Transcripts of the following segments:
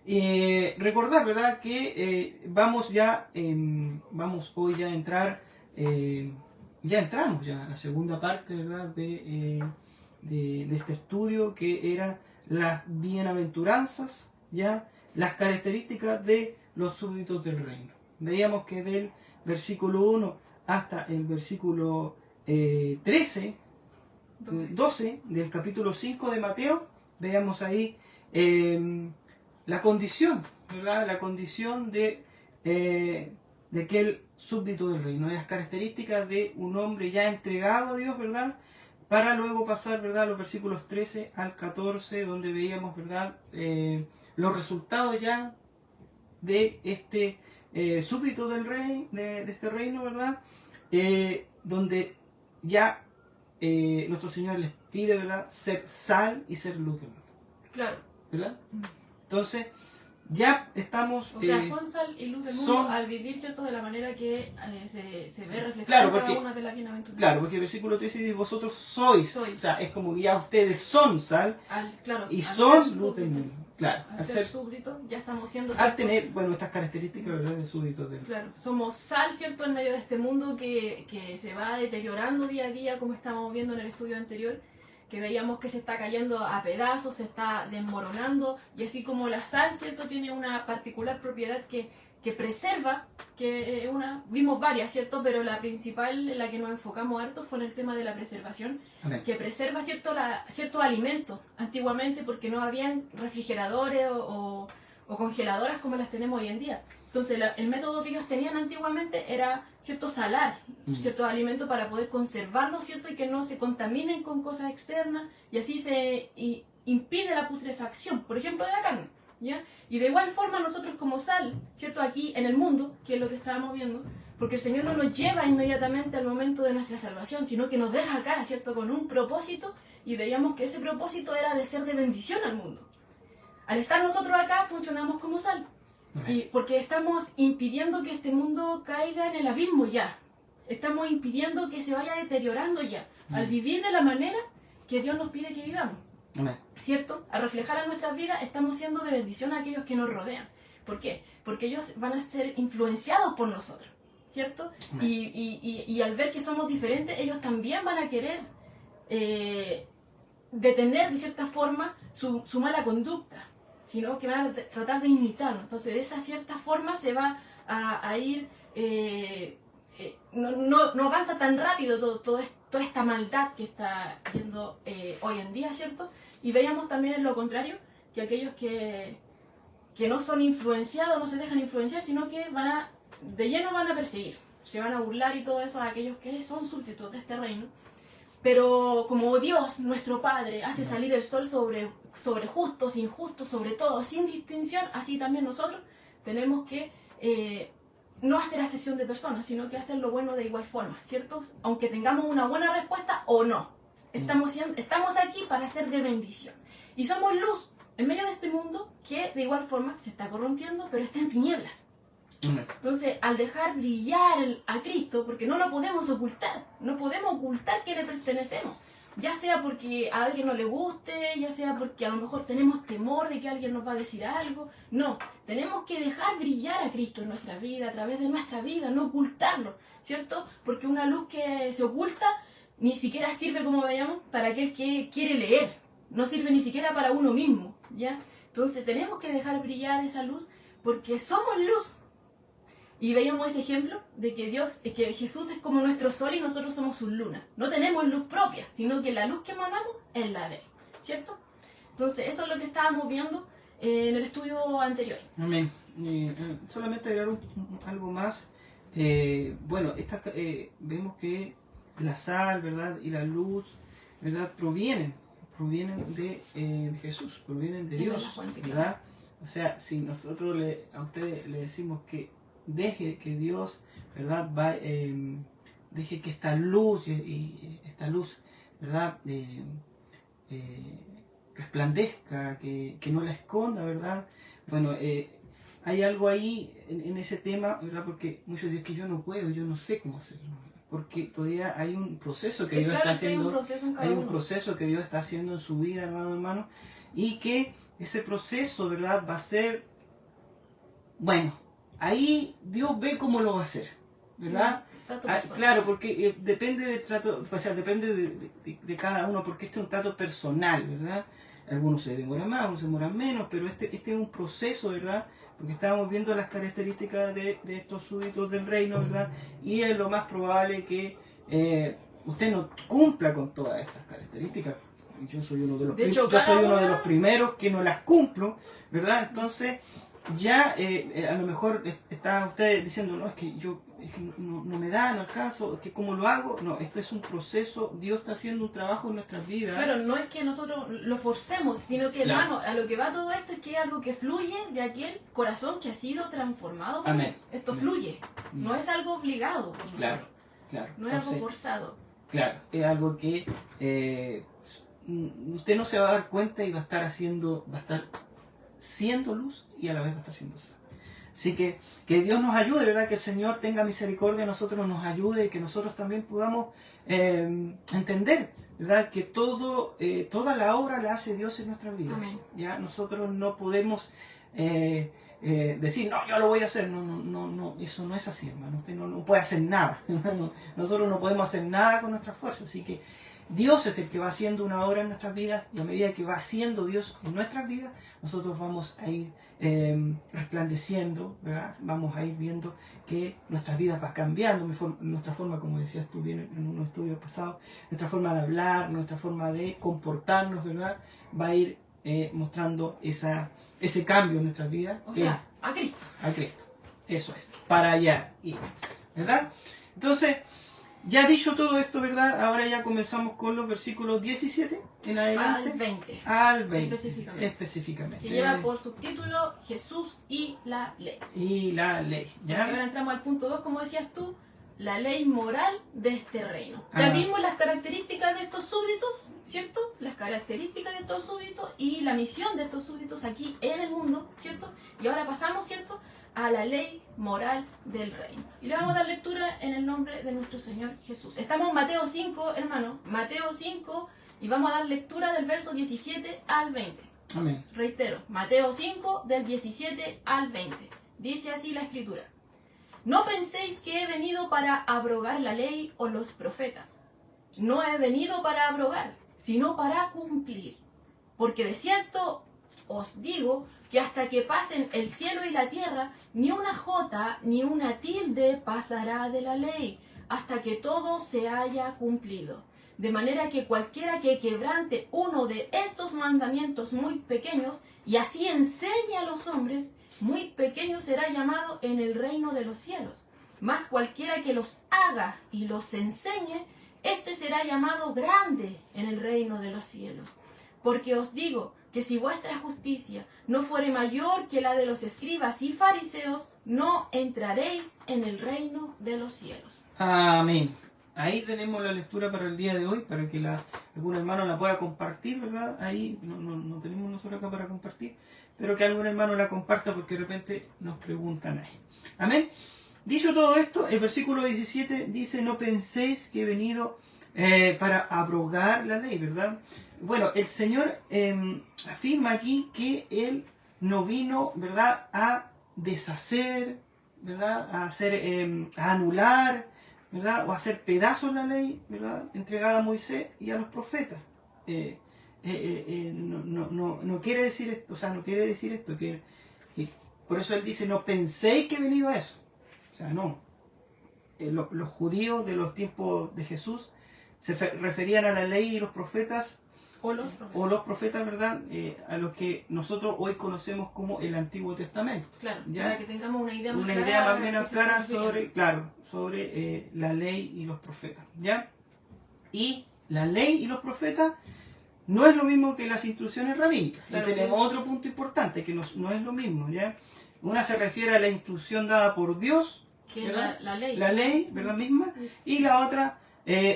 Y recordar, ¿verdad?, que vamos hoy ya a entrar, ya entramos ya a la segunda parte, ¿verdad?, de este estudio, que era las bienaventuranzas, ya las características de los súbditos del reino. Veíamos que del versículo 1 hasta el versículo 12 del capítulo 5 de Mateo, veamos ahí la condición, ¿verdad? La condición de aquel súbdito del reino, las características de un hombre ya entregado a Dios, ¿verdad? Para luego pasar, ¿verdad?, a los versículos 13 al 14, donde veíamos, ¿verdad?, los resultados ya de este súbdito del rey, de este reino, ¿verdad? Donde ya nuestro Señor les pide, ¿verdad?, ser sal y ser luz del mundo. Claro. ¿Verdad? Entonces, ya estamos... O sea, son sal y luz del mundo al vivir, ¿cierto?, de la manera que se ve reflejada, claro, en cada una de las bienaventuranzas. Claro, porque el versículo 13 dice, vosotros sois. O sea, es como que ya ustedes son sal y son luz del mundo. Claro, al ser súbdito, ya estamos siendo... Al tener, bueno, estas características, ¿verdad?, de súbditos del... Claro, somos sal, ¿cierto?, en medio de este mundo que se va deteriorando día a día, como estábamos viendo en el estudio anterior, que veíamos que se está cayendo a pedazos, se está desmoronando, y así como la sal, ¿cierto?, tiene una particular propiedad que preserva, vimos varias, ¿cierto?, pero la principal en la que nos enfocamos harto fue en el tema de la preservación, que preserva ciertos alimentos antiguamente, porque no habían refrigeradores o congeladoras como las tenemos hoy en día. Entonces el método que ellos tenían antiguamente era, ¿cierto?, salar ciertos alimentos para poder conservarlos, ¿cierto?, y que no se contaminen con cosas externas, y así se impide la putrefacción, por ejemplo, de la carne, ¿ya? Y de igual forma nosotros como sal, ¿cierto?, aquí en el mundo, que es lo que estábamos viendo, porque el Señor no nos lleva inmediatamente al momento de nuestra salvación, sino que nos deja acá, ¿cierto?, con un propósito, y veíamos que ese propósito era de ser de bendición al mundo. Al estar nosotros acá funcionamos como sal, y porque estamos impidiendo que este mundo caiga en el abismo ya. Estamos impidiendo que se vaya deteriorando ya, al vivir de la manera que Dios nos pide que vivamos. ¿Cierto? Al reflejar en nuestras vidas estamos siendo de bendición a aquellos que nos rodean. ¿Por qué? Porque ellos van a ser influenciados por nosotros, ¿cierto? Y al ver que somos diferentes, ellos también van a querer detener de cierta forma su mala conducta, sino que van a tratar de imitarnos. Entonces, de esa cierta forma se va a ir... no avanza tan rápido toda esta maldad que está yendo hoy en día, ¿cierto? Y veíamos también en lo contrario, que aquellos que no son influenciados, no se dejan influenciar, sino que de lleno van a perseguir, se van a burlar y todo eso a aquellos que son súbditos de este reino. Pero como Dios, nuestro Padre, hace salir el sol sobre justos, injustos, sobre todo, sin distinción, así también nosotros tenemos que no hacer acepción de personas, sino que hacer lo bueno de igual forma, ¿cierto? Aunque tengamos una buena respuesta o no. Estamos aquí para ser de bendición. Y somos luz en medio de este mundo que de igual forma se está corrompiendo, pero está en tinieblas. Entonces, al dejar brillar a Cristo, porque no lo podemos ocultar, no podemos ocultar que le pertenecemos, ya sea porque a alguien no le guste, ya sea porque a lo mejor tenemos temor de que alguien nos va a decir algo. No, tenemos que dejar brillar a Cristo en nuestra vida, a través de nuestra vida, no ocultarlo, ¿cierto? Porque una luz que se oculta ni siquiera sirve, como veíamos, para aquel que quiere leer, no sirve ni siquiera para uno mismo, ¿ya? Entonces tenemos que dejar brillar esa luz porque somos luz. Y veíamos ese ejemplo de que Jesús es como nuestro sol y nosotros somos su luna. No tenemos luz propia, sino que la luz que emanamos es la de Él, ¿cierto? Entonces, eso es lo que estábamos viendo en el estudio anterior. Amén. Solamente agregar algo más. Bueno, vemos que la sal, ¿verdad?, y la luz, ¿verdad?, provienen de Jesús, provienen de Dios, ¿verdad? O sea, si nosotros a ustedes le decimos que deje que Dios, ¿verdad?, deje que esta luz, esta luz, ¿verdad?, resplandezca, que no la esconda, ¿verdad? Bueno, hay algo ahí en ese tema, ¿verdad? Porque muchos dicen que yo no puedo, yo no sé cómo hacerlo, porque todavía hay un proceso que Dios está haciendo, hay un proceso que Dios está haciendo en su vida, hermano. y que ese proceso, ¿verdad?, va a ser, bueno, ahí Dios ve cómo lo va a hacer, ¿verdad? Claro, porque depende del trato, o sea, depende de cada uno, porque este es un trato personal, ¿verdad? Algunos se demoran más, algunos se demoran menos, pero este es un proceso, ¿verdad? Porque estábamos viendo las características de estos súbditos del reino, ¿verdad? Y es lo más probable que usted no cumpla con todas estas características. Yo soy uno de los, yo soy uno de los primeros que no las cumplo, ¿verdad? Entonces, ya a lo mejor está usted diciendo, no, es que no me da, no alcanzo, que cómo lo hago. No, esto es un proceso, Dios está haciendo un trabajo en nuestras vidas. Claro, no es que nosotros lo forcemos, sino que, hermano, a lo que va todo esto es que es algo que fluye de aquel corazón que ha sido transformado por Dios. Esto fluye, no es algo obligado por nosotros. Claro. No es algo forzado. Claro, es algo que usted no se va a dar cuenta y va a estar siendo luz y a la vez va a estar siendo sal. Así que Dios nos ayude, ¿verdad? Que el Señor tenga misericordia de nosotros, nos ayude y que nosotros también podamos entender, ¿verdad? Que toda la obra la hace Dios en nuestras vidas. Amén. ¿Ya? Nosotros no podemos decir, no, yo lo voy a hacer. No, eso no es así, hermano. Usted no puede hacer nada. Nosotros no podemos hacer nada con nuestras fuerzas. Así que Dios es el que va haciendo una obra en nuestras vidas, y a medida que va haciendo Dios en nuestras vidas, nosotros vamos a ir resplandeciendo, ¿verdad? Vamos a ir viendo que nuestras vidas van cambiando, nuestra forma, como decías tú bien en un estudio pasado, nuestra forma de hablar, nuestra forma de comportarnos, ¿verdad? Va a ir mostrando ese cambio en nuestras vidas. O sea, a Cristo. A Cristo. Eso es, para allá ir, ¿verdad? Entonces, ya dicho todo esto, ¿verdad? Ahora ya comenzamos con los versículos 17 en adelante. Al 20. Específicamente. Que lleva por subtítulo Jesús y la ley. Y la ley, ¿ya? Ahora entramos al punto 2, como decías tú, la ley moral de este reino. Ya vimos las características de estos súbditos, ¿cierto? Las características de estos súbditos y la misión de estos súbditos aquí en el mundo, ¿cierto? Y ahora pasamos, ¿cierto?, a la ley moral del reino. Y le vamos a dar lectura en el nombre de nuestro Señor Jesús. Estamos en Mateo 5, hermano. Mateo 5, y vamos a dar lectura del verso 17 al 20. Amén. Reitero, Mateo 5, del 17 al 20. Dice así la Escritura. No penséis que he venido para abrogar la ley o los profetas. No he venido para abrogar, sino para cumplir. Porque de cierto os digo que hasta que pasen el cielo y la tierra, ni una jota ni una tilde pasará de la ley, hasta que todo se haya cumplido. De manera que cualquiera que quebrante uno de estos mandamientos muy pequeños, y así enseñe a los hombres, muy pequeño será llamado en el reino de los cielos. Mas cualquiera que los haga y los enseñe, éste será llamado grande en el reino de los cielos. Porque os digo que si vuestra justicia no fuere mayor que la de los escribas y fariseos, no entraréis en el reino de los cielos. Amén. Ahí tenemos la lectura para el día de hoy, para que algún hermano la pueda compartir, ¿verdad? Ahí no tenemos nosotros acá para compartir, pero que algún hermano la comparta, porque de repente nos preguntan ahí. Amén. Dicho todo esto, el versículo 17 dice, no penséis que he venido para abrogar la ley, ¿verdad? Bueno, el Señor afirma aquí que Él no vino, ¿verdad?, a deshacer, ¿verdad?, a anular, ¿verdad?, o a hacer pedazos la ley, ¿verdad?, entregada a Moisés y a los profetas. No quiere decir esto, o sea, no quiere decir esto, que por eso Él dice, no penséis que he venido a eso. O sea, no. Los judíos de los tiempos de Jesús se referían a la ley y los profetas, o los profetas, ¿verdad?, a los que nosotros hoy conocemos como el Antiguo Testamento. Claro, ¿ya? para que tengamos una idea más clara sobre la ley y los profetas, ¿ya? Y la ley y los profetas no es lo mismo que las instrucciones rabínicas. Claro, y tenemos otro punto importante, que no es lo mismo, ¿ya? Una se refiere a la instrucción dada por Dios, que la ley. La ley, ¿verdad?, misma, y la otra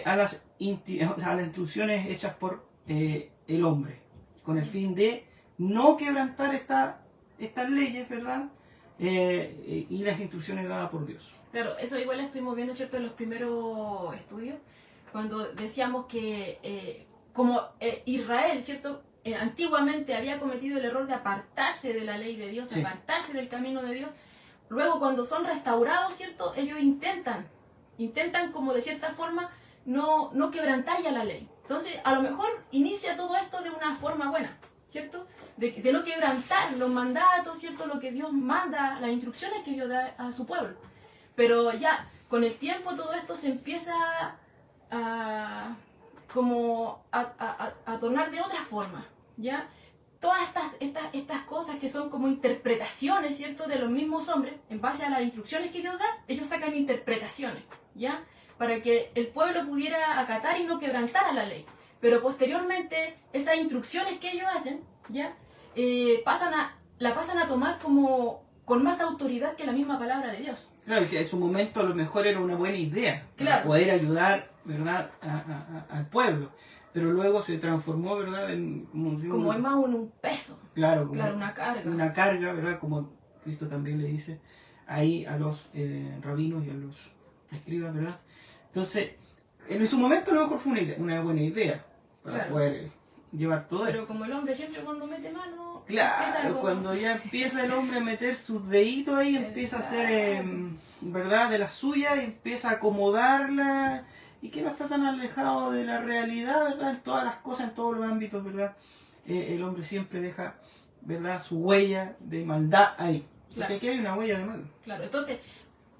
a las instrucciones hechas por el hombre, con el fin de no quebrantar estas leyes, ¿verdad?, y las instrucciones dadas por Dios. Claro, eso igual estuvimos viendo, ¿cierto?, en los primeros estudios, cuando decíamos que como Israel, ¿cierto?, antiguamente había cometido el error de apartarse de la ley de Dios, Sí. apartarse del camino de Dios, luego cuando son restaurados, ¿cierto? Ellos intentan como de cierta forma no quebrantar ya la ley. Entonces, a lo mejor inicia todo esto de una forma buena, ¿cierto? De no quebrantar los mandatos, ¿cierto? Lo que Dios manda, las instrucciones que Dios da a su pueblo. Pero ya, con el tiempo todo esto se empieza a tornar de otra forma, ¿ya? Todas estas cosas que son como interpretaciones, ¿cierto? De los mismos hombres, en base a las instrucciones que Dios da, ellos sacan interpretaciones, ¿ya? Para que el pueblo pudiera acatar y no quebrantara la ley. Pero posteriormente, esas instrucciones que ellos hacen, ¿ya? La pasan a tomar como con más autoridad que la misma palabra de Dios. Claro, que en su momento a lo mejor era una buena idea para Claro. poder ayudar, ¿verdad?, al pueblo. Pero luego se transformó, ¿verdad?, Como es más un peso. Claro, como Claro, una carga. Una carga, ¿verdad?, como Cristo también le dice ahí a los rabinos y a los escribas, ¿verdad? Entonces, en su momento a lo mejor fue una buena idea para Claro. poder llevar todo esto. Pero como el hombre siempre cuando mete mano... Claro, empieza como- cuando ya empieza el hombre a meter sus deditos ahí, empieza a hacer, ¿verdad?, de la suya, y empieza a acomodarla, y que no está tan alejado de la realidad, ¿verdad?, en todas las cosas, en todos los ámbitos, ¿verdad? El hombre siempre deja, ¿verdad?, su huella de maldad ahí. Porque Claro. aquí hay una huella de maldad. Claro, entonces,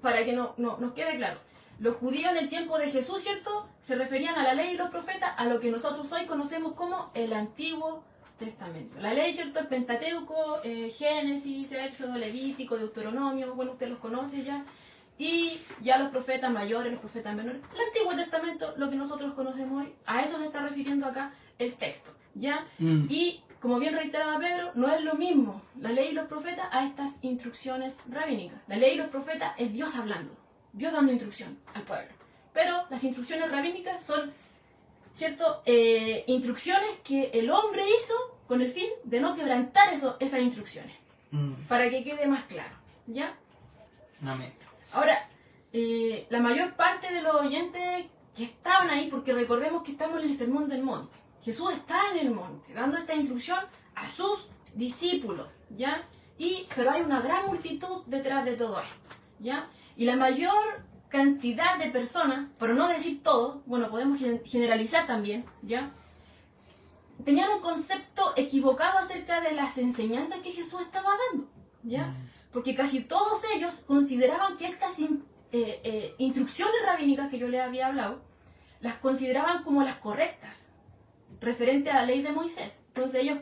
para que nos quede claro, los judíos en el tiempo de Jesús, ¿cierto? Se referían a la ley y los profetas, a lo que nosotros hoy conocemos como el Antiguo Testamento. La ley, ¿cierto? El Pentateuco, Génesis, Éxodo, Levítico, Deuteronomio, bueno, usted los conoce ya. Y ya los profetas mayores, los profetas menores. El Antiguo Testamento, lo que nosotros conocemos hoy, a eso se está refiriendo acá el texto, ¿ya? Y, como bien reiteraba Pedro, no es lo mismo la ley y los profetas a estas instrucciones rabínicas. La ley y los profetas es Dios hablando, Dios dando instrucción al pueblo. Pero las instrucciones rabínicas son, ¿cierto?, instrucciones que el hombre hizo con el fin de no quebrantar esas instrucciones, para que quede más claro, ¿ya? Amén. Ahora, la mayor parte de los oyentes que estaban ahí, porque recordemos que estamos en el Sermón del Monte, Jesús está en el monte dando esta instrucción a sus discípulos, ¿ya? Pero hay una gran multitud detrás de todo esto, ¿ya? Y la mayor cantidad de personas, por no decir todo, bueno, podemos generalizar también, ¿ya? Tenían un concepto equivocado acerca de las enseñanzas que Jesús estaba dando, ¿ya? Porque casi todos ellos consideraban que estas instrucciones rabínicas que yo les había hablado, las consideraban como las correctas, referente a la ley de Moisés. Entonces ellos,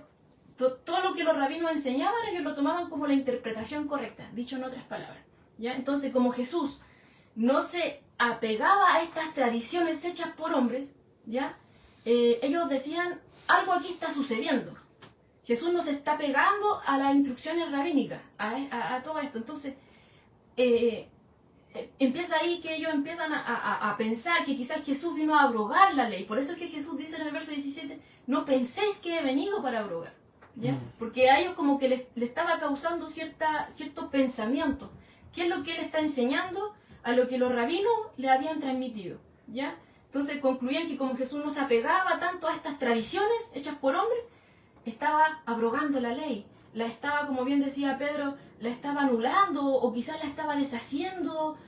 todo lo que los rabinos enseñaban, ellos lo tomaban como la interpretación correcta, dicho en otras palabras, ¿ya? Entonces, como Jesús no se apegaba a estas tradiciones hechas por hombres, ¿ya? Ellos decían, algo aquí está sucediendo. Jesús no se está pegando a las instrucciones rabínicas, a todo esto. Entonces, empieza ahí que ellos empiezan a pensar que quizás Jesús vino a abrogar la ley. Por eso es que Jesús dice en el verso 17, no penséis que he venido para abrogar, ¿ya? Porque a ellos como que le estaba causando cierto pensamiento. ¿Qué es lo que él está enseñando a lo que los rabinos le habían transmitido, ¿ya? Entonces concluían que como Jesús no se apegaba tanto a estas tradiciones hechas por hombres, estaba abrogando la ley, la estaba, como bien decía Pedro, la estaba anulando o quizás la estaba deshaciendo,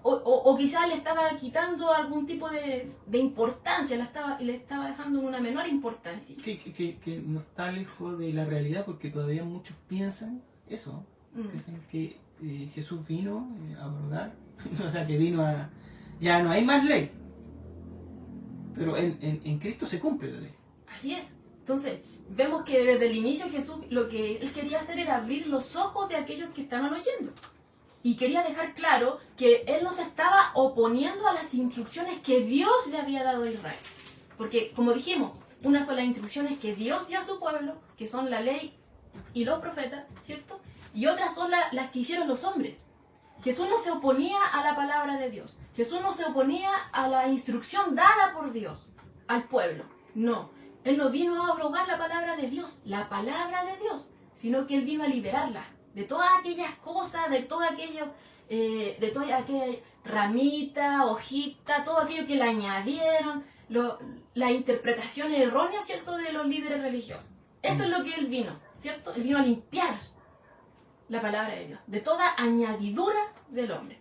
o quizás le estaba quitando algún tipo de importancia, le estaba dejando una menor importancia. Que no está lejos de la realidad, porque todavía muchos piensan eso. Piensan que Jesús vino a abrogar, o sea, que vino a... Ya no hay más ley, pero en Cristo se cumple la ley. Así es. Entonces, vemos que desde el inicio Jesús lo que él quería hacer era abrir los ojos de aquellos que estaban oyendo. Y quería dejar claro que él no se estaba oponiendo a las instrucciones que Dios le había dado a Israel. Porque, como dijimos, unas son las instrucciones que Dios dio a su pueblo, que son la ley y los profetas, ¿cierto? Y otras son las que hicieron los hombres. Jesús no se oponía a la palabra de Dios. Jesús no se oponía a la instrucción dada por Dios al pueblo. No. Él no vino a abrogar la palabra de Dios, sino que él vino a liberarla de todas aquellas cosas, de toda aquella ramita, hojita, todo aquello que le añadieron, la interpretación errónea, ¿cierto?, de los líderes religiosos. Eso es lo que él vino, ¿cierto? Él vino a limpiar la palabra de Dios, de toda añadidura del hombre.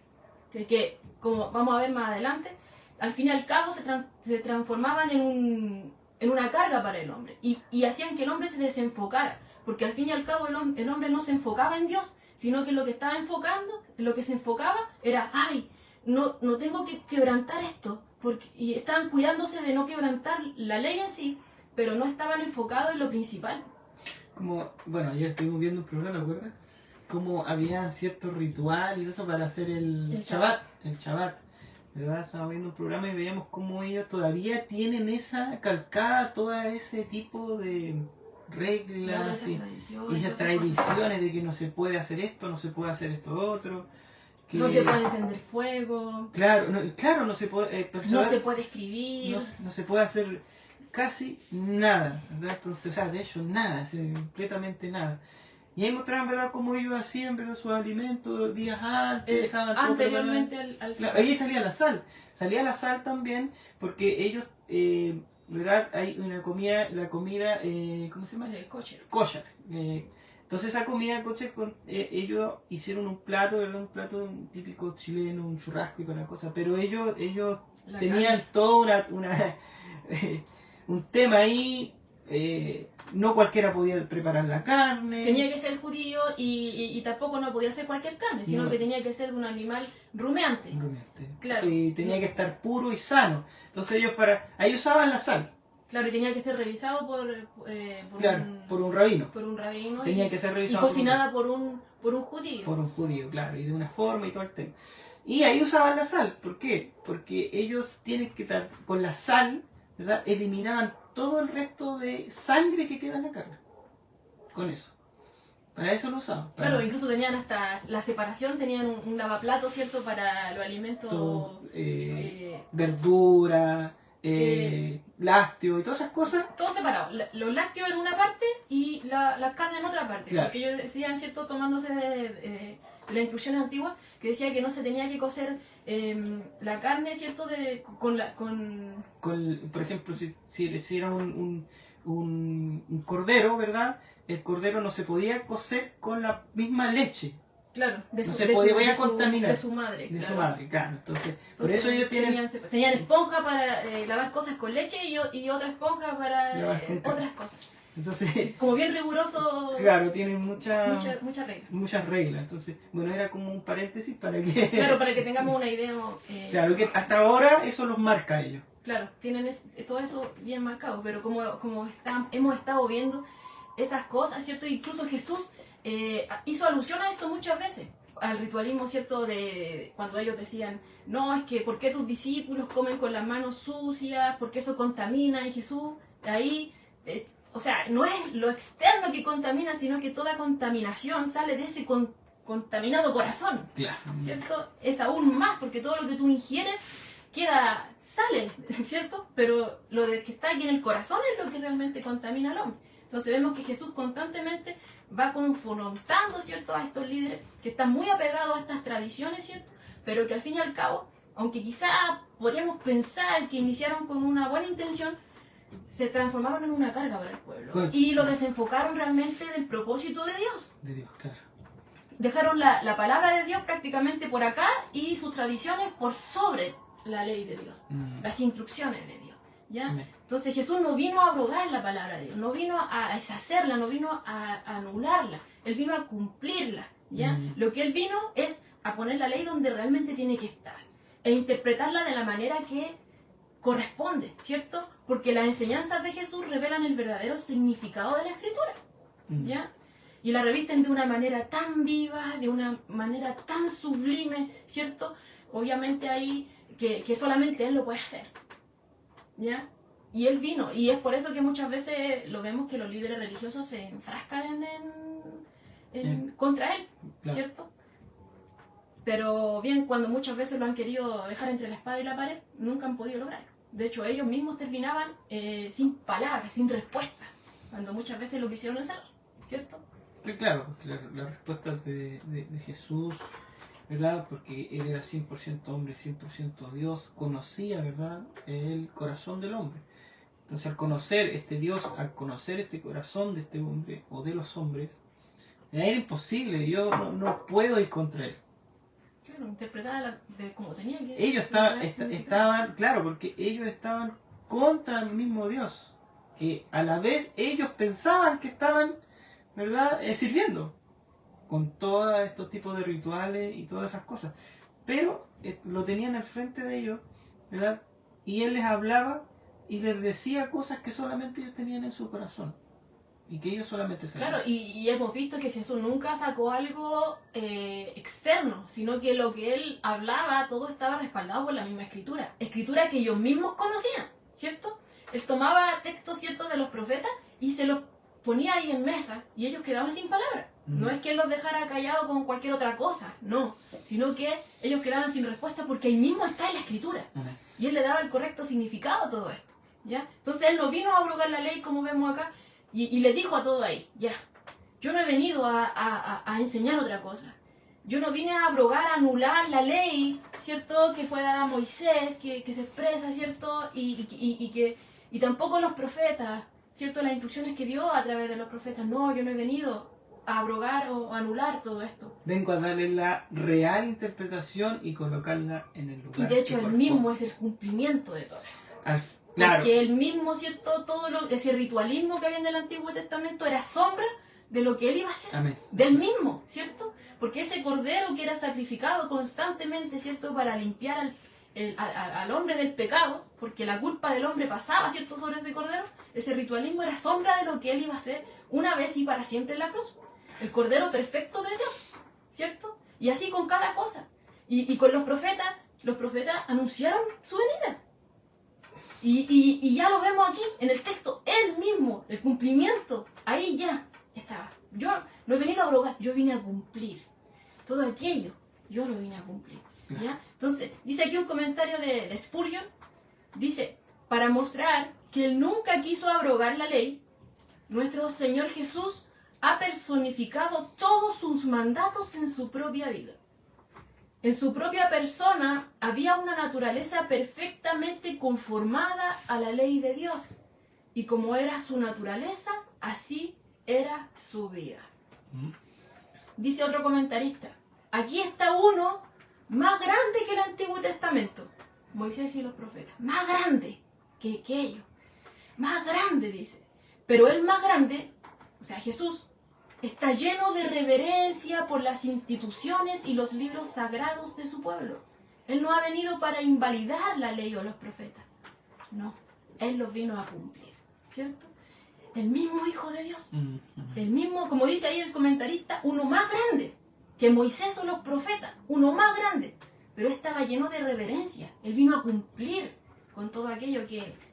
Que como vamos a ver más adelante, al fin y al cabo se transformaban en una carga para el hombre y hacían que el hombre se desenfocara, porque al fin y al cabo el hombre no se enfocaba en Dios, sino que lo que estaba enfocando, lo que se enfocaba era, ay, no tengo que quebrantar esto, y estaban cuidándose de no quebrantar la ley en sí, pero no estaban enfocados en lo principal. Como, bueno, ayer estuvimos viendo un programa, ¿te acuerdas? Como había cierto ritual y eso para hacer el Shabbat, ¿verdad? Estábamos viendo un programa y veíamos cómo ellos todavía tienen esa calcada, todo ese tipo de reglas y esas tradiciones de que no se puede hacer esto, no se puede hacer esto otro. Que no se puede encender fuego. Claro, no se puede... no se puede escribir. No se puede hacer casi nada, ¿verdad? Entonces, o sea, de hecho nada, completamente nada. Y ahí mostraban, ¿verdad?, cómo ellos hacían, ¿verdad?, sus alimentos días antes, dejaban todo anteriormente al claro, ahí salía la sal también, porque ellos, ¿verdad?, hay una comida, la comida, ¿cómo se llama? Kosher. Entonces esa comida kosher, ellos hicieron un plato, ¿verdad?, un plato típico chileno, un churrasco y toda la cosa, pero ellos tenían toda un tema ahí. No cualquiera podía preparar la carne. Tenía que ser judío y tampoco no podía ser cualquier carne, sino que tenía que ser de un animal rumeante. Claro. Y tenía que estar puro y sano. Entonces ahí usaban la sal. Claro, y tenía que ser revisado por un rabino. Por un rabino. Tenía que ser revisado. Y cocinada por un judío. Por un judío, claro, y de una forma y todo el tema. Y ahí usaban la sal. ¿Por qué? Porque ellos tienen que estar con la sal, ¿verdad? Eliminaban todo el resto de sangre que queda en la carne. Con eso. Para eso lo usaban. Claro, incluso tenían hasta la separación, tenían un lavaplato, ¿cierto?, para los alimentos. Verdura, lácteos y todas esas cosas. Todo separado. Los lácteos en una parte y la carne en otra parte. Claro. Porque ellos decían, ¿cierto?, tomándose de la instrucción antigua, que decía que no se tenía que cocer la carne, ¿cierto?, por ejemplo, si le hicieran un cordero, ¿verdad? El cordero no se podía cocer con la misma leche. Claro, podía contaminar. De su madre. De su madre, claro. Entonces por eso ellos tenían esponja para lavar cosas con leche y otra esponja para otras cosas. Entonces, como bien riguroso. Claro, tienen muchas reglas. Muchas reglas. Entonces, bueno, era como un paréntesis para que... Claro, para que tengamos una idea. Claro, que hasta ahora eso los marca a ellos. Claro, tienen todo eso bien marcado, pero como hemos estado viendo esas cosas, ¿cierto? Incluso Jesús hizo alusión a esto muchas veces, al ritualismo, ¿cierto? De cuando ellos decían, no, es que ¿por qué tus discípulos comen con las manos sucias? Porque eso contamina. Y Jesús ahí, o sea, no es lo externo que contamina, sino que toda contaminación sale de ese contaminado corazón. Claro. ¿Cierto? Es aún más, porque todo lo que tú ingieres sale, ¿cierto? Pero lo que está aquí en el corazón es lo que realmente contamina al hombre. Entonces vemos que Jesús constantemente va confrontando, ¿cierto?, a estos líderes que están muy apegados a estas tradiciones, ¿cierto?, pero que al fin y al cabo, aunque quizá podríamos pensar que iniciaron con una buena intención, se transformaron en una carga para el pueblo. Claro. Y lo desenfocaron realmente del propósito de Dios. De Dios, claro. Dejaron la palabra de Dios prácticamente por acá y sus tradiciones por sobre la ley de Dios, las instrucciones de Dios. ¿Ya? Entonces Jesús no vino a abrogar la palabra de Dios, no vino a deshacerla, no vino a anularla, Él vino a cumplirla. ¿Ya? Lo que Él vino es a poner la ley donde realmente tiene que estar e interpretarla de la manera que corresponde, ¿cierto? Porque las enseñanzas de Jesús revelan el verdadero significado de la Escritura. ¿Ya? Y la revisten de una manera tan viva, de una manera tan sublime, ¿cierto? Obviamente ahí que solamente Él lo puede hacer. ¿Ya? Y Él vino, y es por eso que muchas veces lo vemos que los líderes religiosos se enfrascan contra Él, claro, ¿cierto? Pero bien, cuando muchas veces lo han querido dejar entre la espada y la pared, nunca han podido lograrlo. De hecho, ellos mismos terminaban sin palabras, sin respuesta, cuando muchas veces lo quisieron hacer, ¿cierto? Claro, la respuesta de Jesús ¿verdad? Porque él era 100% hombre, 100% Dios, conocía, ¿verdad?, el corazón del hombre. Entonces, al conocer este Dios, al conocer este corazón de este hombre o de los hombres, era imposible, yo no puedo ir contra él. Claro, interpretada de como tenía que Ellos significado. estaban, claro, porque ellos estaban contra el mismo Dios, que a la vez ellos pensaban que estaban, ¿verdad?, sirviendo, con todos estos tipos de rituales y todas esas cosas. Pero lo tenían al frente de ellos, ¿verdad? Y él les hablaba y les decía cosas que solamente ellos tenían en su corazón y que ellos solamente sabían. Claro, y hemos visto que Jesús nunca sacó algo externo, sino que lo que él hablaba, todo estaba respaldado por la misma escritura. Escritura que ellos mismos conocían, ¿cierto? Él tomaba textos ciertos de los profetas y se los ponía ahí en mesa y ellos quedaban sin palabras. No es que él los dejara callados con cualquier otra cosa, no, sino que ellos quedaban sin respuesta porque ahí mismo está en la escritura. Y él le daba el correcto significado a todo esto, ¿ya? Entonces él no vino a abrogar la ley como vemos acá y le dijo a todo ahí, ya, yo no he venido a enseñar otra cosa. Yo no vine a abrogar, a anular la ley, ¿cierto? Que fue dada a Moisés, que se expresa, ¿cierto? Y tampoco los profetas, ¿cierto? Las instrucciones que dio a través de los profetas. No, yo no he venido a abrogar o anular todo esto. Vengo a darle la real interpretación y colocarla en el lugar. Y de hecho él mismo es el cumplimiento de todo esto. Claro. Porque él mismo, ¿cierto? Todo ese ritualismo que había en el Antiguo Testamento era sombra de lo que él iba a hacer. Amén. Del mismo, ¿cierto? Porque ese cordero que era sacrificado constantemente, ¿cierto? Para limpiar al hombre del pecado, porque la culpa del hombre pasaba, ¿cierto? Sobre ese cordero, ese ritualismo era sombra de lo que él iba a hacer una vez y para siempre en la cruz. El cordero perfecto de Dios, ¿cierto? Y así con cada cosa. Y con los profetas anunciaron su venida. Y ya lo vemos aquí, en el texto, él mismo, el cumplimiento, ahí ya estaba. Yo no he venido a abrogar, yo vine a cumplir. Todo aquello, yo lo vine a cumplir. ¿Ya? Entonces, dice aquí un comentario de Spurgeon, dice, para mostrar que él nunca quiso abrogar la ley, nuestro Señor Jesús ha personificado todos sus mandatos en su propia vida. En su propia persona había una naturaleza perfectamente conformada a la ley de Dios. Y como era su naturaleza, así era su vida. Dice otro comentarista, aquí está uno más grande que el Antiguo Testamento. Moisés y los profetas. Más grande que ellos. Más grande, dice. Pero el más grande, o sea, Jesús, está lleno de reverencia por las instituciones y los libros sagrados de su pueblo. Él no ha venido para invalidar la ley o los profetas. No, Él los vino a cumplir, ¿cierto? El mismo Hijo de Dios. El mismo, como dice ahí el comentarista, uno más grande que Moisés o los profetas. Uno más grande. Pero estaba lleno de reverencia. Él vino a cumplir con todo aquello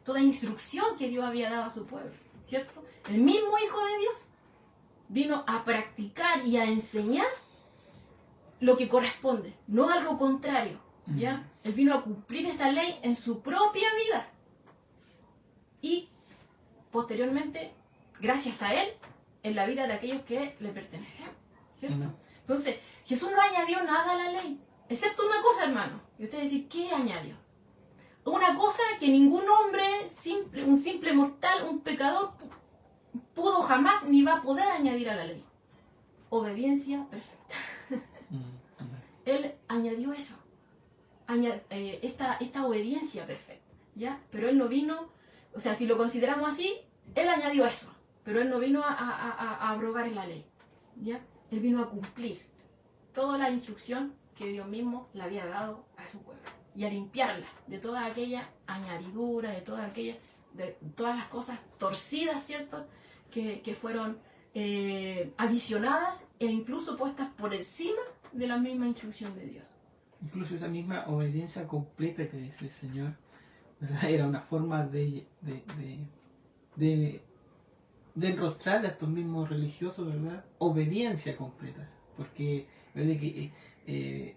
toda instrucción que Dios había dado a su pueblo, ¿cierto? El mismo Hijo de Dios vino a practicar y a enseñar lo que corresponde, no algo contrario, ¿ya? Él vino a cumplir esa ley en su propia vida. Y posteriormente, gracias a él, en la vida de aquellos que le pertenecen, ¿cierto? Entonces, Jesús no añadió nada a la ley, excepto una cosa, hermano. Y ustedes dicen, ¿qué añadió? Una cosa que ningún hombre, un simple mortal, un pecador, pudo jamás ni va a poder añadir a la ley. Obediencia perfecta. Él añadió eso. Esta obediencia perfecta, ¿ya? Pero él no vino, o sea, si lo consideramos así, él añadió eso. Pero él no vino a abrogar la ley, ¿ya? Él vino a cumplir toda la instrucción que Dios mismo le había dado a su pueblo. Y a limpiarla de toda aquella añadidura, de todas las cosas torcidas, ¿cierto? Que fueron adicionadas e incluso puestas por encima de la misma instrucción de Dios. Incluso esa misma obediencia completa que dice el Señor, ¿verdad? Era una forma de enrostrarle a estos mismos religiosos, ¿verdad? Obediencia completa, porque ¿verdad?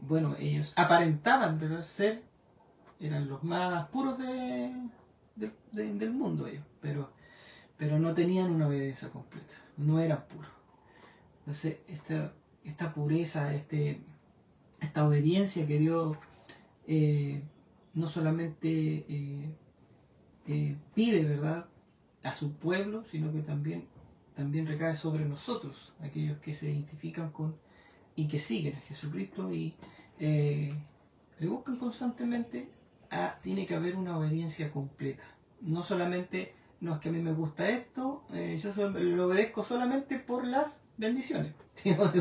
Bueno, ellos aparentaban, ¿verdad? Eran los más puros del mundo ellos, pero no tenían una obediencia completa, no eran puros. Entonces, esta pureza, esta obediencia que Dios no solamente pide, ¿verdad?, a su pueblo, sino que también recae sobre nosotros, aquellos que se identifican con y que siguen a Jesucristo y le buscan constantemente. Tiene que haber una obediencia completa. No solamente, no es que a mí me gusta esto, yo lo obedezco solamente por las bendiciones. Sino que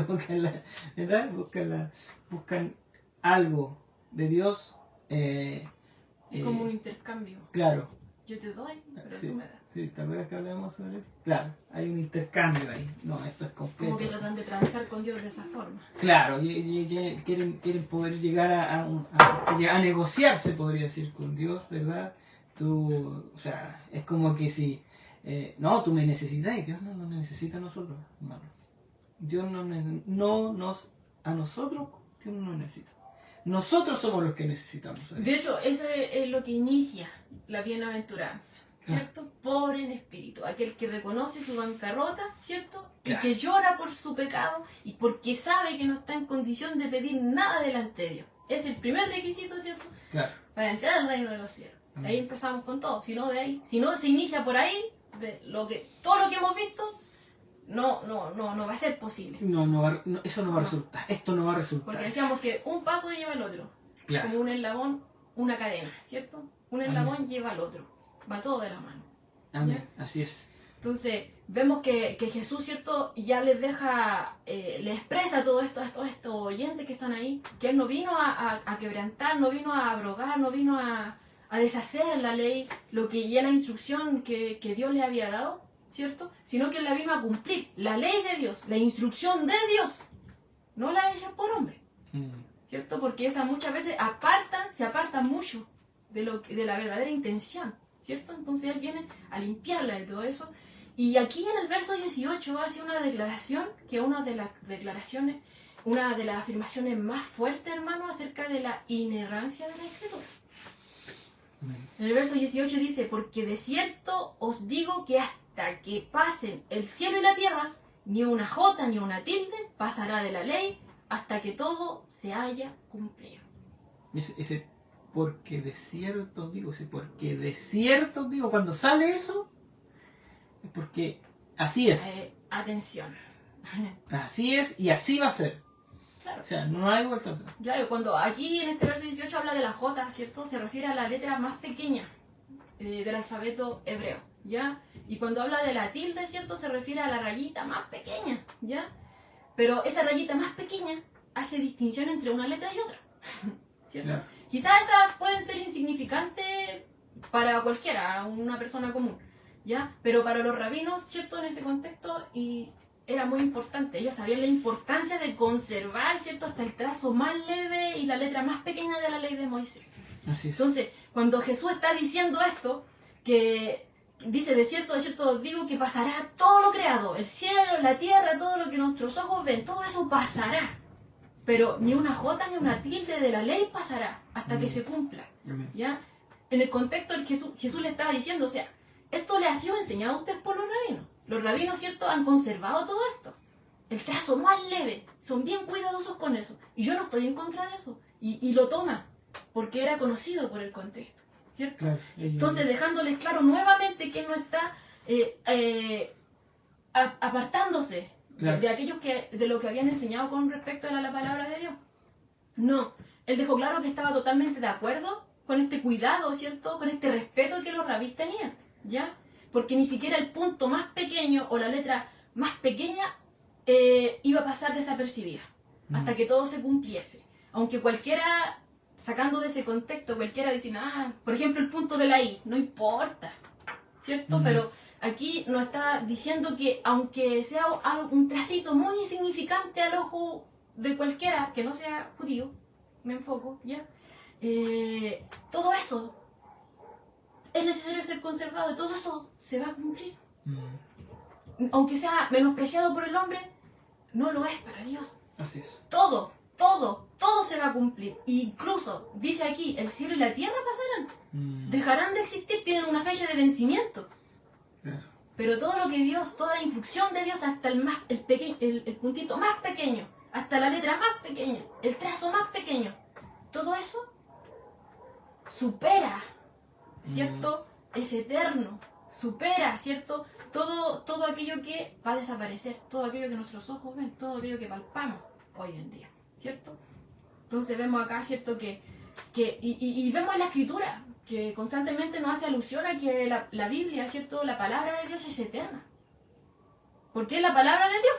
¿verdad? Buscan algo de Dios. Es como un intercambio. Claro. Yo te doy, pero Sí, tú me das. sí, ¿te acuerdas que hablábamos sobre eso? Claro, hay un intercambio ahí. No, esto es completo. Como que tratan de transar con Dios de esa forma. Claro, y quieren poder llegar a negociar, se podría decir, con Dios, ¿verdad? O sea, es como que si, no, tú me necesitas y Dios no nos necesita a nosotros, hermanos. Dios a nosotros, Dios no nos necesita. Nosotros somos los que necesitamos a Dios. De hecho, eso es lo que inicia la bienaventuranza, ¿cierto? Pobre en espíritu, aquel que reconoce su bancarrota, ¿cierto? Y que llora por su pecado y porque sabe que no está en condición de pedir nada delante de Dios. Es el primer requisito, ¿cierto? Claro. Para entrar al reino de los cielos. Ahí empezamos con todo. Si no se inicia por ahí, todo lo que hemos visto, no va a ser posible. Eso no va a resultar. Esto no va a resultar. Porque decíamos que un paso lleva al otro. Claro. Como un eslabón, una cadena, ¿cierto? Un eslabón lleva al otro. Va todo de la mano. Amén. Así es. Entonces, vemos que Jesús, ¿cierto? Ya les deja, le expresa todo esto a todos estos oyentes que están ahí, que Él no vino a quebrantar, no vino a abrogar, no vino a deshacer la ley, lo que ya la instrucción que Dios le había dado, ¿cierto? Sino que Él la vino a cumplir, la ley de Dios, la instrucción de Dios, no la hecha por hombre, ¿cierto? Porque esas muchas veces se apartan mucho de la verdadera intención, ¿cierto? Entonces Él viene a limpiarla de todo eso. Y aquí en el verso 18 hace una declaración, que es una de las declaraciones, una de las afirmaciones más fuertes, hermano, acerca de la inerrancia de la Escritura. En el verso 18 dice, porque de cierto os digo que hasta que pasen el cielo y la tierra, ni una jota ni una tilde pasará de la ley hasta que todo se haya cumplido. Ese porque de cierto digo, cuando sale eso, es porque así es. Atención. Así es y así va a ser. Claro. O sea, no hay vuelta atrás. Claro, cuando aquí en este verso 18 habla de la J, ¿cierto? Se refiere a la letra más pequeña del alfabeto hebreo, ¿ya? Y cuando habla de la tilde, ¿cierto? Se refiere a la rayita más pequeña, ¿ya? Pero esa rayita más pequeña hace distinción entre una letra y otra, ¿cierto? Claro. Quizás esas pueden ser insignificantes para cualquiera, una persona común, ¿ya? Pero para los rabinos, ¿cierto? En ese contexto era muy importante. Ellos sabían la importancia de conservar, ¿cierto?, hasta el trazo más leve y la letra más pequeña de la ley de Moisés. Así es. Entonces, cuando Jesús está diciendo esto, que dice, de cierto os digo que pasará todo lo creado, el cielo, la tierra, todo lo que nuestros ojos ven, todo eso pasará. Pero ni una jota ni una tilde de la ley pasará hasta que se cumpla. ¿Ya? En el contexto en que Jesús le estaba diciendo, o sea, esto le ha sido enseñado a usted por los rabinos. Los rabinos, ¿cierto?, han conservado todo esto. El trazo más leve. Son bien cuidadosos con eso. Y yo no estoy en contra de eso. Y lo toma. Porque era conocido por el contexto. ¿Cierto? Claro, entonces, dejándoles claro nuevamente que él no está apartándose de aquellos de lo que habían enseñado con respecto a la palabra de Dios. No. Él dejó claro que estaba totalmente de acuerdo con este cuidado, ¿cierto?, con este respeto que los rabís tenían. ¿Ya? Porque ni siquiera el punto más pequeño o la letra más pequeña iba a pasar desapercibida hasta que todo se cumpliese. Aunque cualquiera, sacando de ese contexto, cualquiera dice, por ejemplo, el punto de la I, no importa, ¿cierto? Pero aquí nos está diciendo que aunque sea un tracito muy insignificante al ojo de cualquiera que no sea judío, me enfoco, ¿ya? Todo eso es necesario ser conservado y todo eso se va a cumplir. Aunque sea menospreciado por el hombre, no lo es para Dios. Así es. Todo se va a cumplir. Incluso, dice aquí, el cielo y la tierra pasarán. Dejarán de existir, tienen una fecha de vencimiento. Claro. Pero todo lo que Dios, toda la instrucción de Dios hasta el puntito más pequeño, hasta la letra más pequeña, el trazo más pequeño, todo eso supera, ¿cierto? Es eterno, supera, ¿cierto? Todo aquello que va a desaparecer, todo aquello que nuestros ojos ven, todo aquello que palpamos hoy en día, ¿cierto? Entonces vemos acá, ¿cierto? Y vemos en la Escritura que constantemente nos hace alusión a que la Biblia, ¿cierto? La palabra de Dios es eterna. Porque es la palabra de Dios.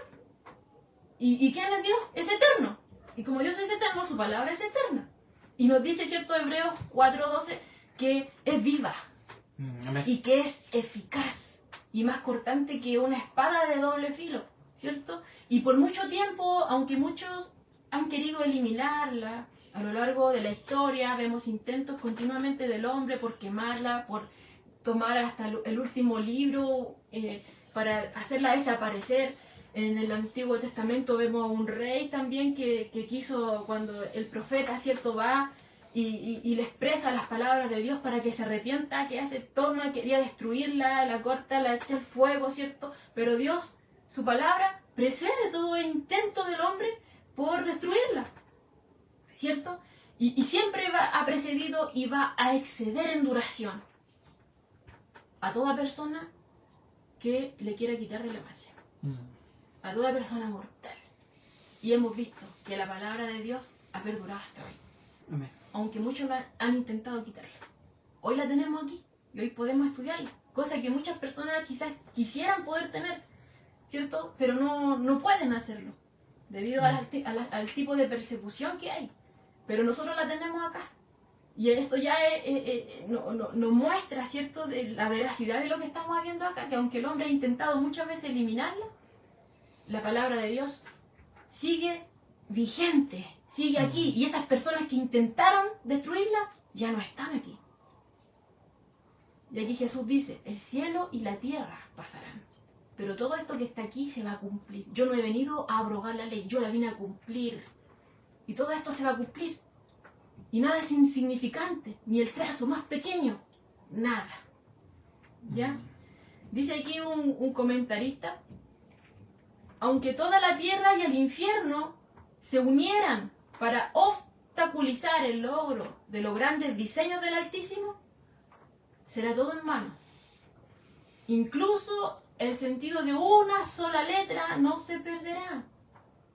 ¿Y quién es Dios? Es eterno. Y como Dios es eterno, su palabra es eterna. Y nos dice, ¿cierto? Hebreos 4:12, que es viva. Amén. Y que es eficaz. Y más cortante que una espada de doble filo, ¿cierto? Y por mucho tiempo, aunque muchos han querido eliminarla, a lo largo de la historia vemos intentos continuamente del hombre por quemarla, por tomar hasta el último libro para hacerla desaparecer. En el Antiguo Testamento vemos a un rey también que quiso, cuando el profeta, ¿cierto?, va y le expresa las palabras de Dios para que se arrepienta, que hace, toma, quería destruirla, la corta, la echa al fuego, ¿cierto? Pero Dios, su palabra, precede todo el intento del hombre por destruirla, ¿cierto? Y siempre ha precedido y va a exceder en duración a toda persona que le quiera quitar relevancia, a toda persona mortal. Y hemos visto que la palabra de Dios ha perdurado hasta hoy. Amén. Aunque muchos han intentado quitarla. Hoy la tenemos aquí y hoy podemos estudiarla. Cosa que muchas personas quizás quisieran poder tener, ¿cierto? Pero no pueden hacerlo debido al tipo de persecución que hay. Pero nosotros la tenemos acá. Y esto ya nos muestra, ¿cierto?, de la veracidad de lo que estamos viendo acá, que aunque el hombre ha intentado muchas veces eliminarla, la palabra de Dios sigue vigente, sigue aquí. Y esas personas que intentaron destruirla ya no están aquí. Y aquí Jesús dice, el cielo y la tierra pasarán, pero todo esto que está aquí se va a cumplir. Yo no he venido a abrogar la ley, yo la vine a cumplir. Y todo esto se va a cumplir. Y nada es insignificante, ni el trazo más pequeño, nada. ¿Ya? Dice aquí un comentarista, aunque toda la tierra y el infierno se unieran para obstaculizar el logro de los grandes diseños del Altísimo, será todo en vano. Incluso el sentido de una sola letra no se perderá.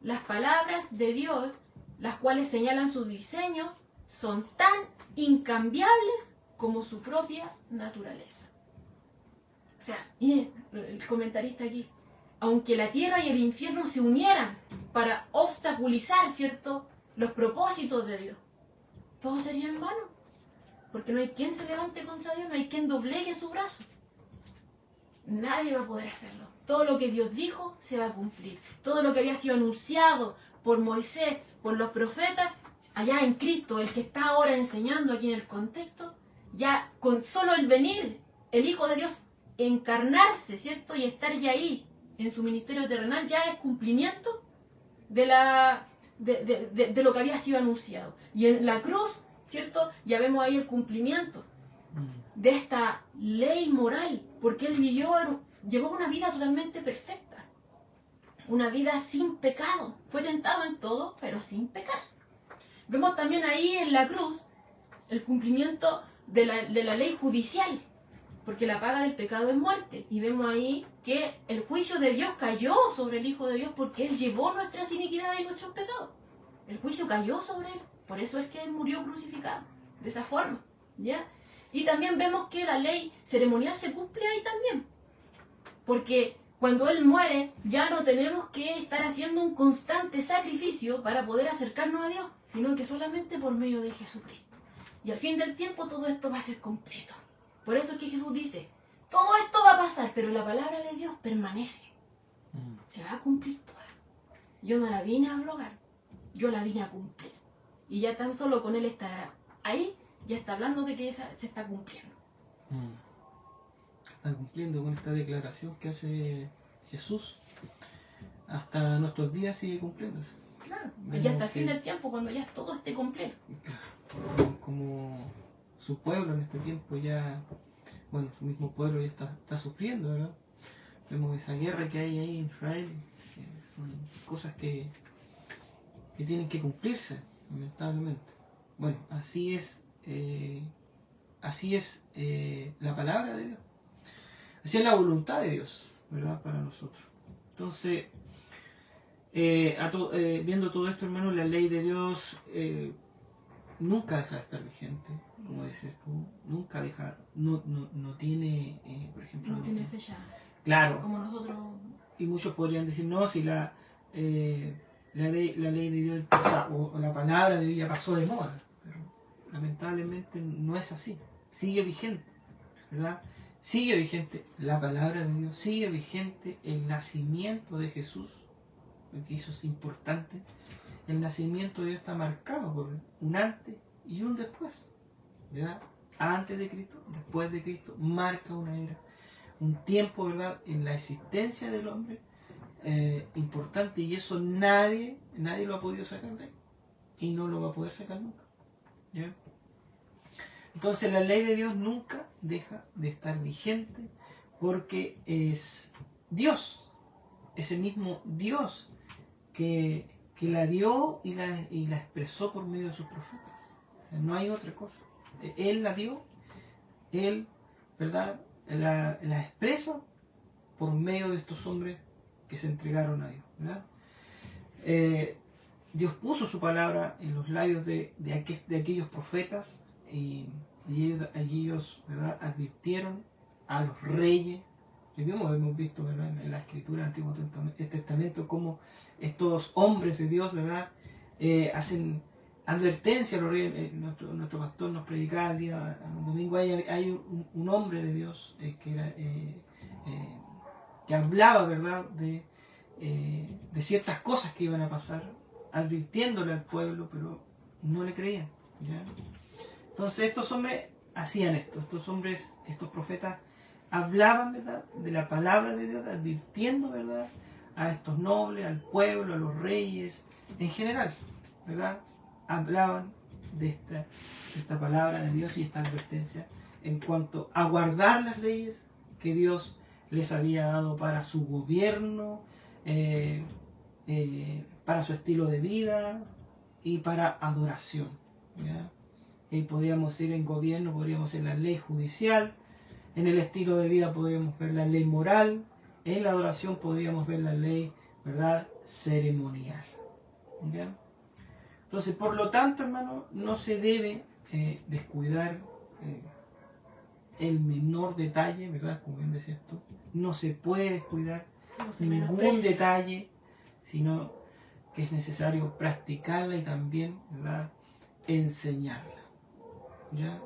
Las palabras de Dios, las cuales señalan su diseño, son tan incambiables como su propia naturaleza. O sea, miren el comentarista aquí, aunque la tierra y el infierno se unieran para obstaculizar, ¿cierto?, los propósitos de Dios, todo sería en vano, porque no hay quien se levante contra Dios, no hay quien doblegue su brazo. Nadie va a poder hacerlo. Todo lo que Dios dijo se va a cumplir. Todo lo que había sido anunciado por Moisés, por los profetas, allá en Cristo, el que está ahora enseñando aquí en el contexto, ya con solo el venir, el Hijo de Dios encarnarse, ¿cierto?, y estar ya ahí en su ministerio terrenal, ya es cumplimiento de lo que había sido anunciado. Y en la cruz, ¿cierto?, ya vemos ahí el cumplimiento de esta ley moral, porque él llevó una vida totalmente perfecta, una vida sin pecado. Fue tentado en todo, pero sin pecar. Vemos también ahí en la cruz el cumplimiento de la ley judicial, porque la paga del pecado es muerte. Y vemos ahí que el juicio de Dios cayó sobre el Hijo de Dios porque Él llevó nuestras iniquidades y nuestros pecados. El juicio cayó sobre Él. Por eso es que Él murió crucificado, de esa forma, ¿ya? Y también vemos que la ley ceremonial se cumple ahí también. Porque cuando Él muere, ya no tenemos que estar haciendo un constante sacrificio para poder acercarnos a Dios, sino que solamente por medio de Jesucristo. Y al fin del tiempo todo esto va a ser completo. Por eso es que Jesús dice, todo esto va a pasar, pero la palabra de Dios permanece. Se va a cumplir toda. Yo no la vine a abrogar, yo la vine a cumplir. Y ya tan solo con Él estar ahí, ya está hablando de que se está cumpliendo. Está cumpliendo con esta declaración que hace Jesús. Hasta nuestros días sigue cumpliéndose. Claro, ya hasta el fin del tiempo, cuando ya todo esté completo. Como su pueblo en este tiempo ya, bueno, su mismo pueblo ya está sufriendo, ¿verdad? Vemos esa guerra que hay ahí en Israel, son cosas que que tienen que cumplirse, lamentablemente. Bueno, así es la palabra de Dios. Así es la voluntad de Dios, ¿verdad? Para nosotros. Entonces, viendo todo esto, hermano, la ley de Dios nunca deja de estar vigente, como dices tú. Nunca deja, no tiene, por ejemplo... No tiene fecha. Claro. Como nosotros... Y muchos podrían decir, no, si la ley de Dios, o sea, o la palabra de Dios ya pasó de moda. Pero lamentablemente no es así. Sigue vigente, ¿verdad? Sigue vigente la palabra de Dios, sigue vigente el nacimiento de Jesús, porque eso es importante. El nacimiento de Dios está marcado por un antes y un después, ¿verdad? Antes de Cristo, después de Cristo, marca una era, un tiempo, ¿verdad?, en la existencia del hombre importante, y eso nadie lo ha podido sacar de él y no lo va a poder sacar nunca, ¿ya? Entonces la ley de Dios nunca deja de estar vigente porque es Dios, ese mismo Dios que la dio y la expresó por medio de sus profetas. O sea, no hay otra cosa. Él la dio, Él, ¿verdad?, la expresa por medio de estos hombres que se entregaron a Dios, ¿verdad? Dios puso su palabra en los labios de aquellos profetas y ellos, ¿verdad?, advirtieron a los reyes. Y hemos visto, ¿verdad?, en la escritura del Antiguo Testamento cómo estos hombres de Dios, ¿verdad?, hacen advertencia a los reyes. Nuestro pastor nos predicaba el día domingo. Hay un hombre de Dios que hablaba, ¿verdad?, de ciertas cosas que iban a pasar, advirtiéndole al pueblo, pero no le creían, ¿ya? Entonces estos hombres hacían esto, estos profetas hablaban, ¿verdad?, de la palabra de Dios, advirtiendo, ¿verdad?, a estos nobles, al pueblo, a los reyes, en general, ¿verdad? Hablaban de esta palabra de Dios y esta advertencia en cuanto a guardar las leyes que Dios les había dado para su gobierno, para su estilo de vida y para adoración, ¿ya? Y podríamos ir en gobierno, podríamos ir en la ley judicial, en el estilo de vida podríamos ver la ley moral, en la adoración podríamos ver la ley, ¿verdad?, ceremonial, ¿ya? Entonces, por lo tanto, hermano, no se debe descuidar el menor detalle, ¿verdad?, como bien decías tú. No se puede descuidar ningún detalle, sino que es necesario practicarla y también, ¿verdad?, enseñarla, ¿ya?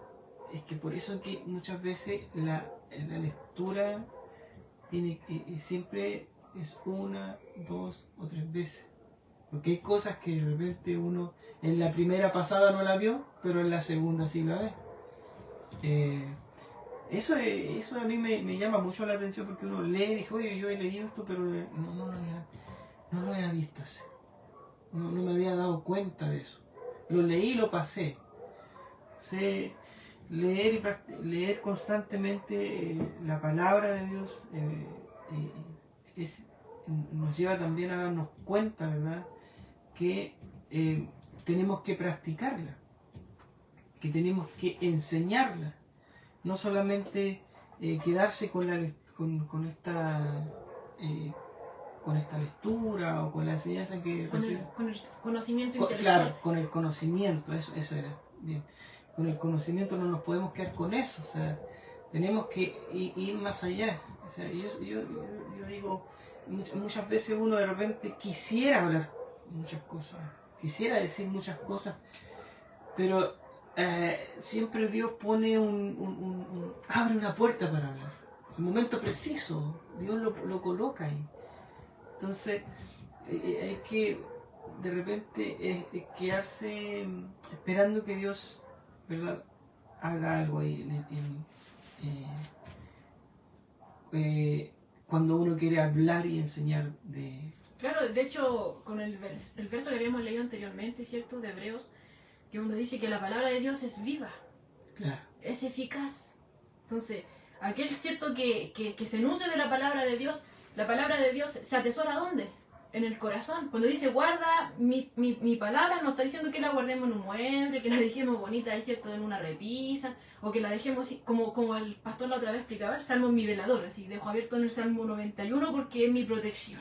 Es que por eso que muchas veces la lectura siempre es una, dos o tres veces. Porque hay cosas que de repente uno en la primera pasada no la vio, pero en la segunda sí la ve. Eso a mí me llama mucho la atención, porque uno lee y dice, oye, yo he leído esto, pero no lo había visto así. No me había dado cuenta de eso. Lo leí y lo pasé. Sé leer constantemente la palabra de Dios nos lleva también a darnos cuenta, ¿verdad?, que tenemos que practicarla, que tenemos que enseñarla, no solamente quedarse con esta lectura o con la enseñanza que con el conocimiento intelectual. Claro, con el conocimiento, eso era, bien. Con el conocimiento no nos podemos quedar con eso, o sea, tenemos que ir más allá. O sea, yo digo, muchas veces uno de repente quisiera hablar muchas cosas, quisiera decir muchas cosas, pero siempre Dios pone abre una puerta para hablar. El momento preciso, Dios lo coloca ahí. Entonces, hay que de repente quedarse esperando que Dios, ¿verdad?, haga algo ahí cuando uno quiere hablar y enseñar de... Claro, de hecho, con el verso que habíamos leído anteriormente, ¿cierto?, de Hebreos, que uno dice que la palabra de Dios es viva, Claro. es eficaz. Entonces, aquel, ¿cierto?, que se nutre de la palabra de Dios se atesora ¿dónde? en el corazón. Cuando dice guarda mi palabra, no está diciendo que la guardemos en un mueble, que la dejemos bonita, ahí, ¿cierto?, en una repisa, o que la dejemos como el pastor la otra vez explicaba, el salmo es mi velador, así dejo abierto en el Salmo 91 porque es mi protección.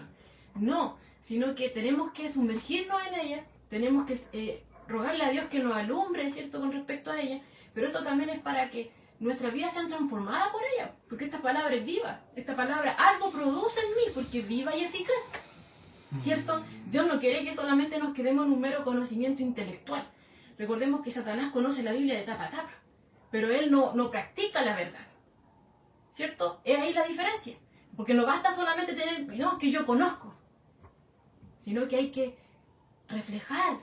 No, sino que tenemos que sumergirnos en ella, tenemos que rogarle a Dios que nos alumbre, ¿cierto?, con respecto a ella, pero esto también es para que nuestra vida sea transformada por ella, porque esta palabra es viva, esta palabra algo produce en mí, porque es viva y eficaz, ¿cierto? Dios no quiere que solamente nos quedemos en un mero conocimiento intelectual. Recordemos que Satanás conoce la Biblia de tapa a tapa, pero él no practica la verdad, ¿cierto? Es ahí la diferencia, porque no basta solamente tener, no, que yo conozco, sino que hay que reflejar,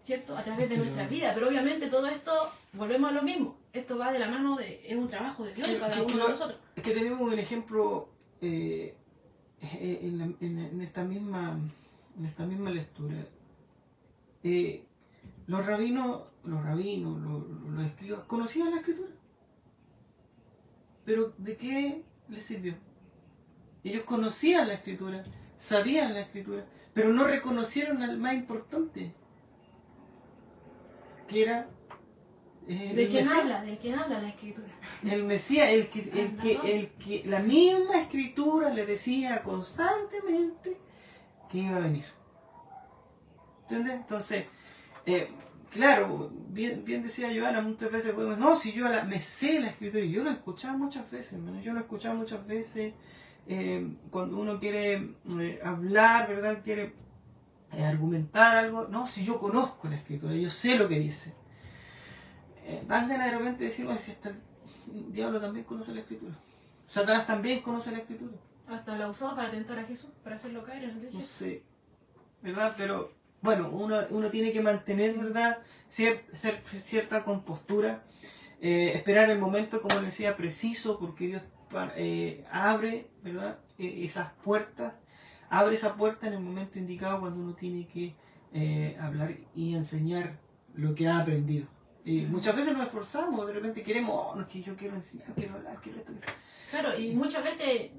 ¿cierto?, a través de nuestra vida. Pero obviamente todo esto, volvemos a lo mismo, esto va de la mano es un trabajo de Dios cada uno de nosotros. Es que tenemos un ejemplo en esta misma lectura. Los rabinos, los escribas, conocían la escritura. Pero ¿de qué les sirvió? Ellos conocían la escritura, sabían la escritura, pero no reconocieron al más importante, que era ¿De quién habla? ¿De quién habla la escritura? el Mesías, el que la misma escritura le decía constantemente que iba a venir. ¿Entiendes? Entonces, claro, bien decía Joana, muchas veces podemos, no, si yo me sé la escritura, y yo lo he escuchado muchas veces, cuando uno quiere hablar, ¿verdad? Quiere argumentar algo, no, si yo conozco la escritura, yo sé lo que dice. Dan ganas de repente decir, si hasta el diablo también conoce la escritura. Satanás también conoce la escritura. Hasta la usó para tentar a Jesús, para hacerlo caer en el desierto. No sé, ¿verdad? Pero bueno, uno tiene que mantener, ¿verdad?, cierta compostura, esperar el momento, como decía, preciso, porque Dios abre, ¿verdad?, esas puertas, abre esa puerta en el momento indicado cuando uno tiene que hablar y enseñar lo que ha aprendido. Muchas veces nos esforzamos, de repente queremos, no, es que yo quiero enseñar, quiero hablar, quiero esto. Claro, y muchas veces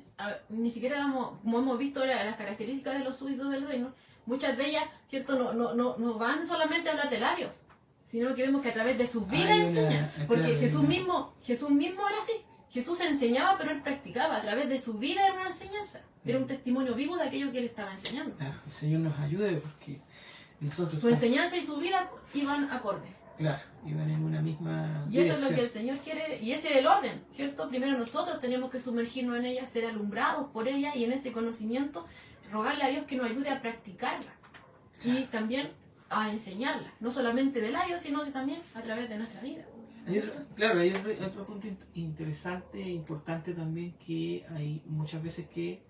ni siquiera como hemos visto las características de los súbditos del reino, muchas de ellas, ¿cierto?, no van solamente a hablar de labios, sino que vemos que a través de sus vidas enseñan. Porque claro, Jesús mismo era así. Jesús enseñaba, pero él practicaba. A través de su vida era una enseñanza. Era un testimonio vivo de aquello que él estaba enseñando. Claro, el Señor nos ayude, porque nosotros... Su enseñanza y su vida iban acorde. Claro, iban en una misma Y eso dirección. es lo que el Señor quiere, y ese es el orden, ¿cierto? Primero nosotros tenemos que sumergirnos en ella, ser alumbrados por ella, y en ese conocimiento rogarle a Dios que nos ayude a practicarla. Claro. Y también a enseñarla, no solamente de labios, sino que también a través de nuestra vida. Hay otro punto interesante, importante también, que hay muchas veces que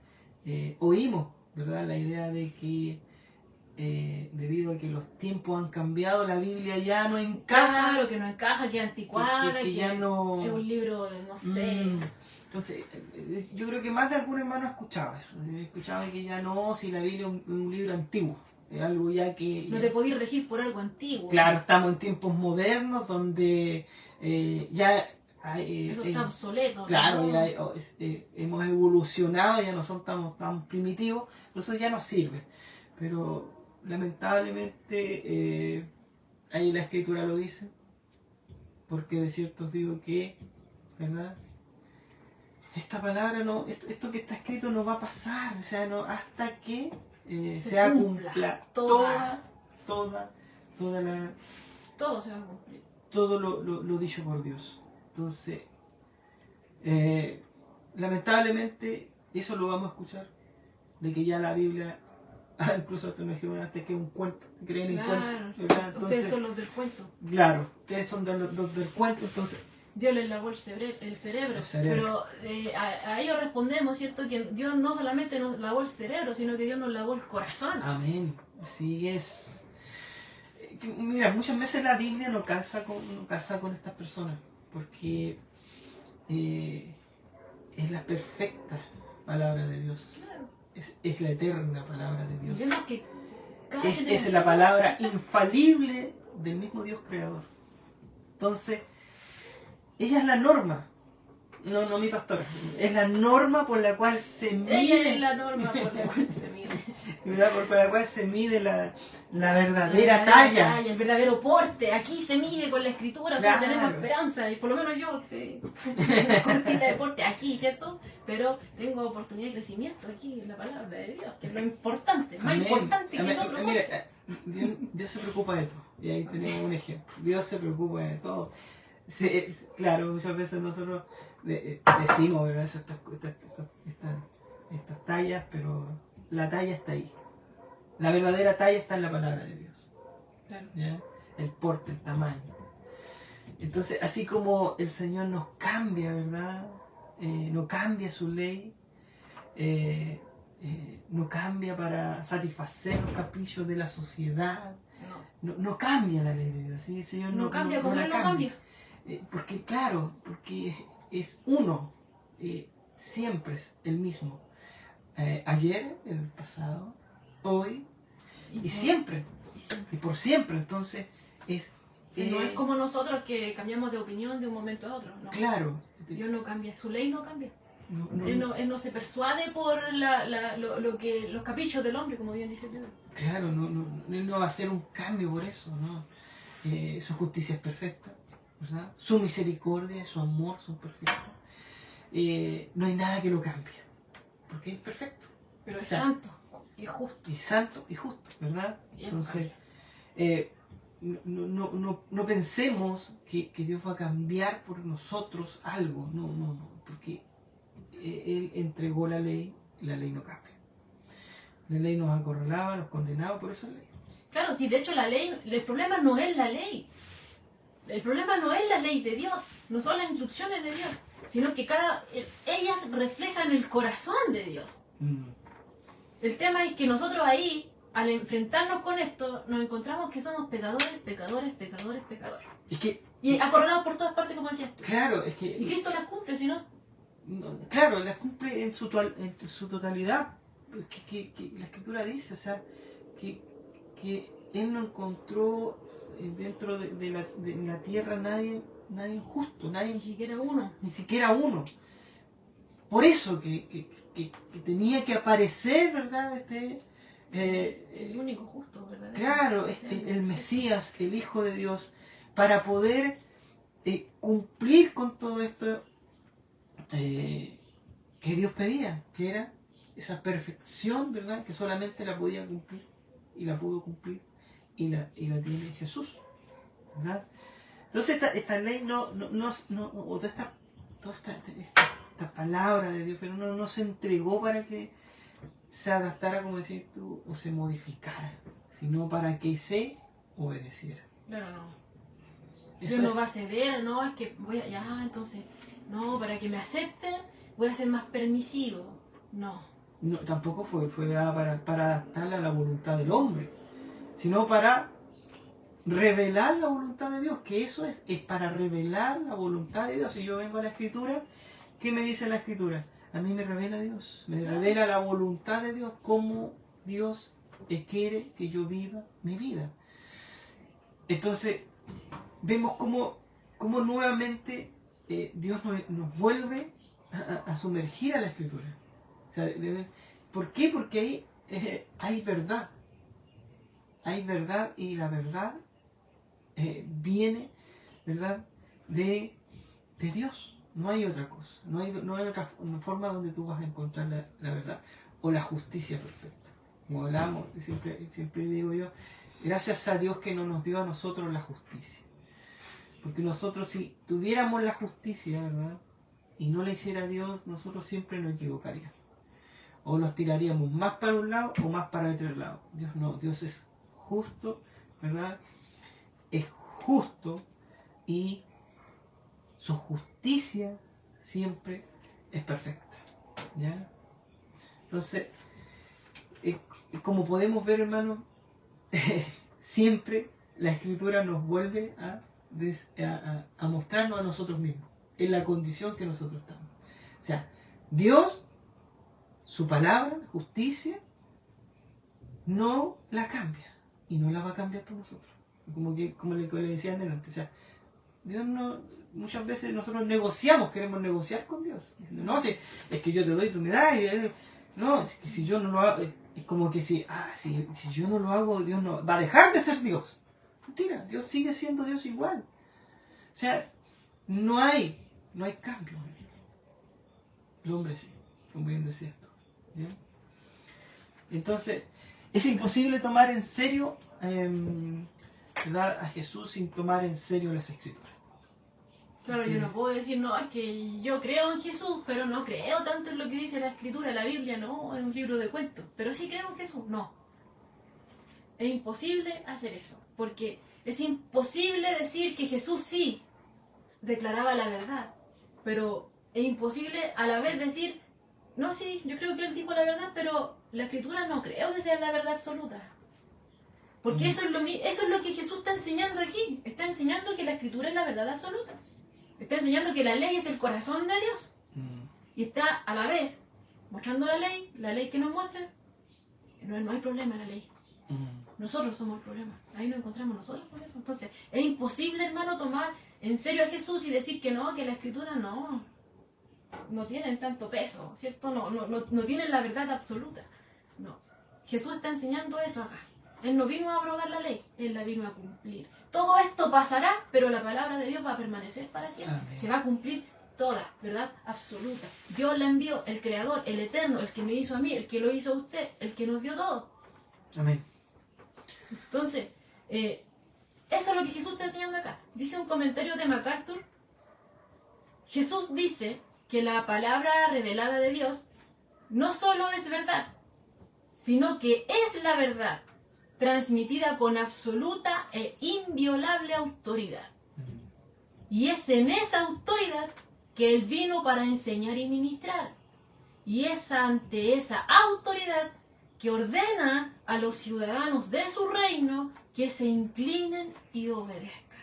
oímos, ¿verdad?, la idea de que debido a que los tiempos han cambiado, la Biblia ya no encaja. Claro, que no encaja, que es anticuada, que ya no... es un libro de no sé. Entonces, yo creo que más de algún hermano ha escuchado eso. He escuchado que ya no, si la Biblia es un libro antiguo. Es algo ya que... No te podís regir por algo antiguo. Claro, estamos en tiempos modernos donde ya... eso está obsoleto. Claro, ¿no? ya hemos evolucionado, ya no son tan primitivos, eso ya no sirve. Pero lamentablemente ahí la escritura lo dice, porque de cierto os digo que, ¿verdad?, esta palabra, no, esto que está escrito no va a pasar, o sea, no, hasta que se cumpla toda la... Todo se va a cumplir. Todo lo dicho por Dios. Entonces, lamentablemente, eso lo vamos a escuchar, de que ya la Biblia, incluso hasta me dijeron antes que es un cuento, creen en cuentos, ¿verdad? Entonces, ustedes son los del cuento. Claro, ustedes son los del cuento, entonces... Dios les lavó el cerebro. Pero a ellos respondemos, ¿cierto?, que Dios no solamente nos lavó el cerebro, sino que Dios nos lavó el corazón. Amén, así es. Mira, muchas veces la Biblia no calza con estas personas, porque es la perfecta palabra de Dios. Claro. Es la eterna palabra de Dios. Que Es la palabra infalible del mismo Dios creador. Entonces, ella es la norma. no mi pastora, es la norma por la cual se mide. Ella es la norma por la cual se mide. ¿Verdad? Por la cual se mide la verdadera talla. El verdadero porte. Aquí se mide con la escritura, o sea, Claro. tenemos esperanza. Y por lo menos yo, que sé, cortita de porte aquí, ¿cierto? Pero tengo oportunidad de crecimiento aquí en la palabra de Dios, que es lo importante, más Amén. importante que Amén. el otro. Mira, Dios se preocupa de todo. Y ahí tenemos un ejemplo. Dios se preocupa de todo. Claro, muchas veces nosotros decimos, ¿verdad? Estas tallas, pero la talla está ahí. La verdadera talla está en la palabra de Dios. Claro. ¿Ya? El porte, el tamaño. Entonces, así como el Señor nos cambia, ¿verdad? No cambia su ley, no cambia para satisfacer los caprichos de la sociedad, no cambia la ley de Dios, ¿sí? El Señor No cambia como la Él no cambia. Porque claro, porque es uno, siempre es el mismo. Ayer, el pasado, hoy y siempre. Y por siempre. Entonces, no es como nosotros que cambiamos de opinión de un momento a otro. No. Claro. Dios no cambia, su ley no cambia. No, Él no se persuade por los caprichos del hombre, como bien dice Pedro. Claro, Él no va a hacer un cambio por eso, ¿no? Su justicia es perfecta, ¿verdad? Su misericordia, su amor son perfectos. No hay nada que lo cambie, porque es perfecto. Pero es santo y justo. Y santo y justo, ¿verdad? Entonces, no pensemos que Dios va a cambiar por nosotros algo, no, porque Él entregó la ley no cambia. La ley nos acorralaba, nos condenaba, por eso es ley. Claro, sí, de hecho la ley, el problema no es la ley. El problema no es la ley de Dios, no son las instrucciones de Dios, sino que ellas reflejan el corazón de Dios. El tema es que nosotros ahí, al enfrentarnos con esto, nos encontramos que somos pecadores. Y acorralados por todas partes, como decías tú. Claro, es que... Y Cristo las cumple, si no... Claro, las cumple en su totalidad. Que la Escritura dice, o sea, que Él no encontró dentro de la tierra nadie justo, Ni siquiera uno. Ni siquiera uno. Por eso que tenía que aparecer, ¿verdad? El único justo, ¿verdad? Claro, el Mesías, el Hijo de Dios, para poder cumplir con todo esto que Dios pedía, que era esa perfección, ¿verdad? Que solamente la podía cumplir y la pudo cumplir y la tiene Jesús, ¿verdad? Entonces esta ley o toda esta palabra de Dios, pero no se entregó para que se adaptara, como decís tú, o se modificara, sino para que se obedeciera. Claro, no. Eso Dios no va a ceder, no, es que entonces, no, para que me acepten, voy a ser más permisivo. No. No, tampoco fue dada para adaptarla a la voluntad del hombre, sino para revelar la voluntad de Dios, que eso es para revelar la voluntad de Dios. Si yo vengo a la Escritura, ¿qué me dice la Escritura? A mí me revela Dios, me revela la voluntad de Dios, cómo Dios quiere que yo viva mi vida. Entonces, vemos cómo nuevamente Dios nos vuelve a sumergir a la Escritura. O sea, ¿por qué? Porque ahí hay verdad. Hay verdad y la verdad viene, ¿verdad?, de Dios. No hay otra cosa. No hay otra forma donde tú vas a encontrar la verdad o la justicia perfecta. Como hablamos, siempre digo yo, gracias a Dios que no nos dio a nosotros la justicia. Porque nosotros, si tuviéramos la justicia, ¿verdad?, y no la hiciera Dios, nosotros siempre nos equivocaríamos. O nos tiraríamos más para un lado o más para otro lado. Dios no, Dios es justo, ¿verdad? Es justo y su justicia siempre es perfecta, ¿ya? Entonces, como podemos ver, hermano, siempre la Escritura nos vuelve a mostrarnos a nosotros mismos, en la condición que nosotros estamos. O sea, Dios, su palabra, justicia, no la cambia y no la va a cambiar por nosotros. Como le decía antes, o sea, Dios no, muchas veces nosotros queremos negociar con Dios. Diciendo, no, si, es que yo te doy, tú me das. No, es que si yo no lo hago, es como que si yo no lo hago, Dios no va a dejar de ser Dios. Mentira, Dios sigue siendo Dios igual. O sea, no hay cambio. El hombre sí, como bien decía esto. ¿Ya? Entonces, es imposible tomar en serio ¿verdad? A Jesús sin tomar en serio las Escrituras. Claro, Sí. yo no puedo decir, no, es que yo creo en Jesús, pero no creo tanto en lo que dice la Escritura, la Biblia, no, en un libro de cuentos. Pero sí creo en Jesús, no. Es imposible hacer eso, porque es imposible decir que Jesús sí declaraba la verdad, pero es imposible a la vez decir, no, sí, yo creo que él dijo la verdad, pero la Escritura no creo que sea la verdad absoluta. Porque eso es lo que Jesús está enseñando aquí. Está enseñando que la Escritura es la verdad absoluta. Está enseñando que la ley es el corazón de Dios. Y está a la vez mostrando la ley que nos muestra. No hay problema en la ley. Nosotros somos el problema. Ahí nos encontramos nosotros por eso. Entonces, es imposible, hermano, tomar en serio a Jesús y decir que no, que la Escritura no tienen tanto peso, ¿cierto? No tienen la verdad absoluta. No. Jesús está enseñando eso acá. Él no vino a abrogar la ley, Él la vino a cumplir. Todo esto pasará, pero la palabra de Dios va a permanecer para siempre. Amén. Se va a cumplir toda, verdad absoluta. Dios la envió, el Creador, el Eterno, el que me hizo a mí, el que lo hizo a usted, el que nos dio todo. Amén. Entonces, eso es lo que Jesús está enseñando acá. Dice un comentario de MacArthur, Jesús dice que la palabra revelada de Dios no solo es verdad, sino que es la verdad, transmitida con absoluta e inviolable autoridad. Y es en esa autoridad que Él vino para enseñar y ministrar. Y es ante esa autoridad que ordena a los ciudadanos de su reino que se inclinen y obedezcan.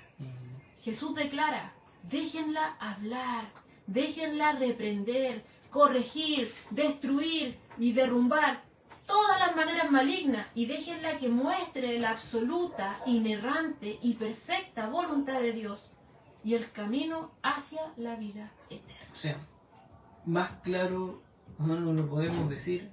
Jesús declara, déjenla hablar, déjenla reprender, corregir, destruir y derrumbar todas las maneras malignas y déjenla que muestre la absoluta, inerrante y perfecta voluntad de Dios y el camino hacia la vida eterna. O sea, más claro no lo podemos decir.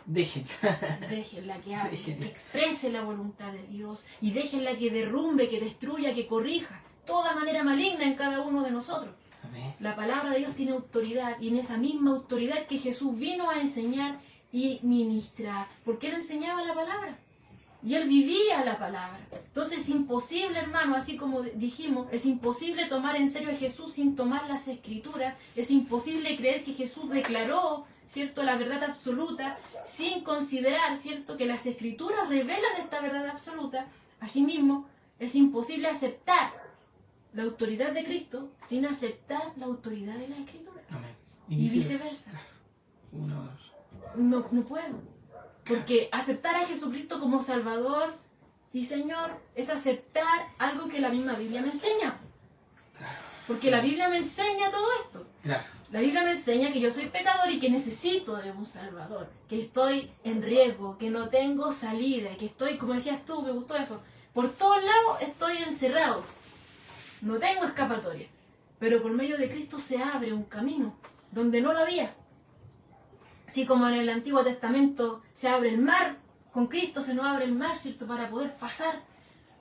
Déjenla que hable, que exprese la voluntad de Dios y déjenla que derrumbe, que destruya, que corrija toda manera maligna en cada uno de nosotros. Amén. La palabra de Dios tiene autoridad y en esa misma autoridad que Jesús vino a enseñar y ministrar, porque Él enseñaba la palabra y Él vivía la palabra. Entonces es imposible, hermano, así como dijimos, es imposible tomar en serio a Jesús sin tomar las Escrituras, es imposible creer que Jesús declaró, ¿cierto?, la verdad absoluta sin considerar, ¿cierto?, que las Escrituras revelan esta verdad absoluta. Asimismo, es imposible aceptar la autoridad de Cristo sin aceptar la autoridad de la Escritura. Amén. Y viceversa. No puedo. Porque aceptar a Jesucristo como Salvador y Señor es aceptar algo que la misma Biblia me enseña. Porque la Biblia me enseña todo esto. Claro. La Biblia me enseña que yo soy pecador y que necesito de un Salvador. Que estoy en riesgo, que no tengo salida, que estoy, como decías tú, me gustó eso, por todos lados estoy encerrado. No tengo escapatoria. Pero por medio de Cristo se abre un camino donde no lo había. Así como en el Antiguo Testamento se abre el mar, con Cristo se nos abre el mar, ¿cierto?, para poder pasar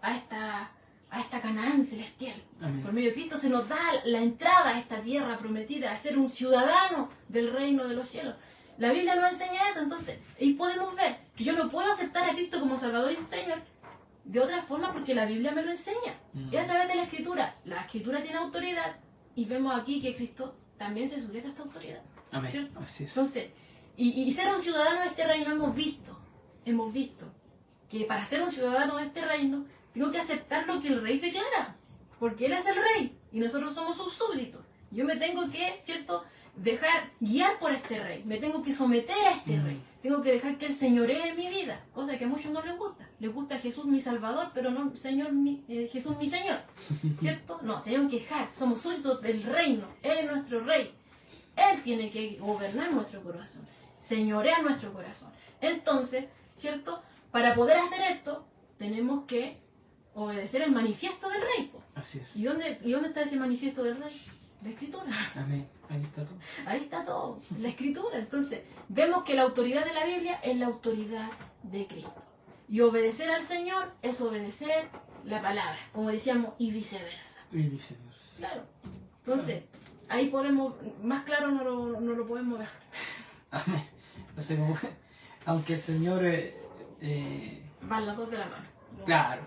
a esta Canaán celestial. Amén. Por medio de Cristo se nos da la entrada a esta tierra prometida, a ser un ciudadano del reino de los cielos. La Biblia nos enseña eso, entonces, y podemos ver que yo no puedo aceptar a Cristo como Salvador y Señor de otra forma porque la Biblia me lo enseña. Y a través de la Escritura. La Escritura tiene autoridad y vemos aquí que Cristo también se sujeta a esta autoridad. Amén. ¿Cierto? Así es. Entonces, y ser un ciudadano de este reino hemos visto que para ser un ciudadano de este reino tengo que aceptar lo que el rey declara, porque él es el rey y nosotros somos sus súbditos. Yo me tengo que, ¿cierto?, dejar guiar por este rey, me tengo que someter a este rey, tengo que dejar que él señoree mi vida, cosa que a muchos no les gusta. Les gusta Jesús mi Salvador, pero no Jesús mi Señor, ¿cierto? No, tenemos que dejar, somos súbditos del reino, Él es nuestro rey, Él tiene que gobernar nuestro corazón, señorear nuestro corazón. Entonces, ¿cierto?, para poder hacer esto, tenemos que obedecer el manifiesto del rey. Po. Así es. ¿Y dónde está ese manifiesto del rey? La escritura. Amén. Ahí está todo. Ahí está todo, la escritura. Entonces, vemos que la autoridad de la Biblia es la autoridad de Cristo. Y obedecer al Señor es obedecer la palabra, como decíamos, y viceversa. Y viceversa. Claro. Entonces, ahí podemos, más claro no lo podemos dejar. Amén. O sea, como, aunque el Señor... Van las dos de la mano. No, claro.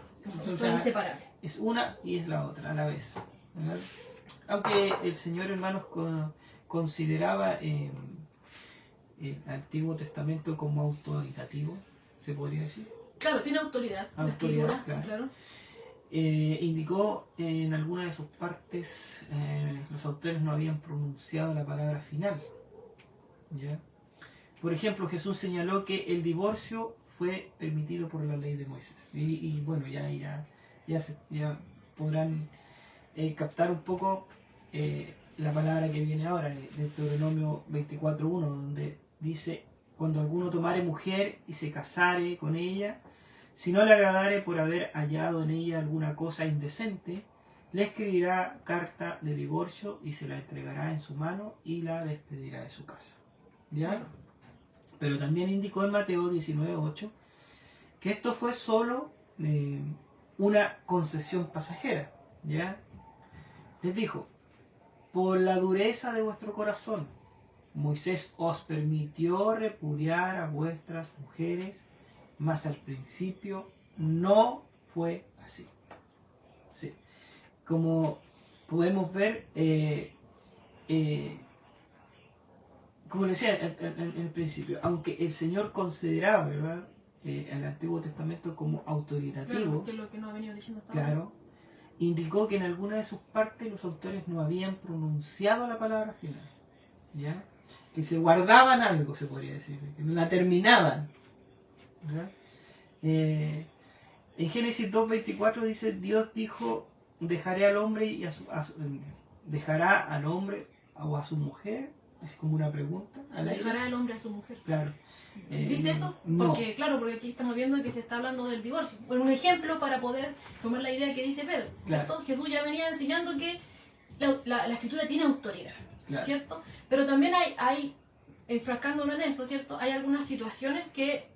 son O sea, inseparables. es una y es la otra a la vez. ¿Verdad? Aunque el Señor, hermanos, consideraba el Antiguo Testamento como autoritativo, se podría decir. Claro, tiene autoridad. La Autoridad, escritura, claro. Indicó en alguna de sus partes, los autores no habían pronunciado la palabra final. ¿Ya? Por ejemplo, Jesús señaló que el divorcio fue permitido por la ley de Moisés. Y bueno, ya podrán captar un poco la palabra que viene ahora, de Deuteronomio 24.1, donde dice: cuando alguno tomare mujer y se casare con ella, si no le agradare por haber hallado en ella alguna cosa indecente, le escribirá carta de divorcio y se la entregará en su mano y la despedirá de su casa. ¿Ya? Pero también indicó en Mateo 19.8 que esto fue solo una concesión pasajera. ¿Ya? Les dijo: por la dureza de vuestro corazón, Moisés os permitió repudiar a vuestras mujeres, mas al principio no fue así. Sí. Como podemos ver, como le decía en el principio, aunque el Señor consideraba, ¿verdad?, el Antiguo Testamento como autoritativo, Claro, que es lo que nos ha venido diciendo hasta claro, ahora. indicó que en alguna de sus partes los autores no habían pronunciado la palabra final, ¿ya? Que se guardaban algo, se podría decir, que no la terminaban, ¿verdad? En Génesis 2.24 dice: Dios dijo: dejaré al hombre y dejará al hombre o a su mujer. Es como una pregunta. Dejará al hombre a su mujer. Claro. ¿Dice eso? No. Porque, claro, porque aquí estamos viendo que se está hablando del divorcio. Bueno, un ejemplo para poder tomar la idea que dice Pedro. Claro. ¿Cierto? Jesús ya venía enseñando que la escritura tiene autoridad, Claro. ¿cierto? Pero también hay, enfrascándonos en eso, ¿cierto? Hay algunas situaciones que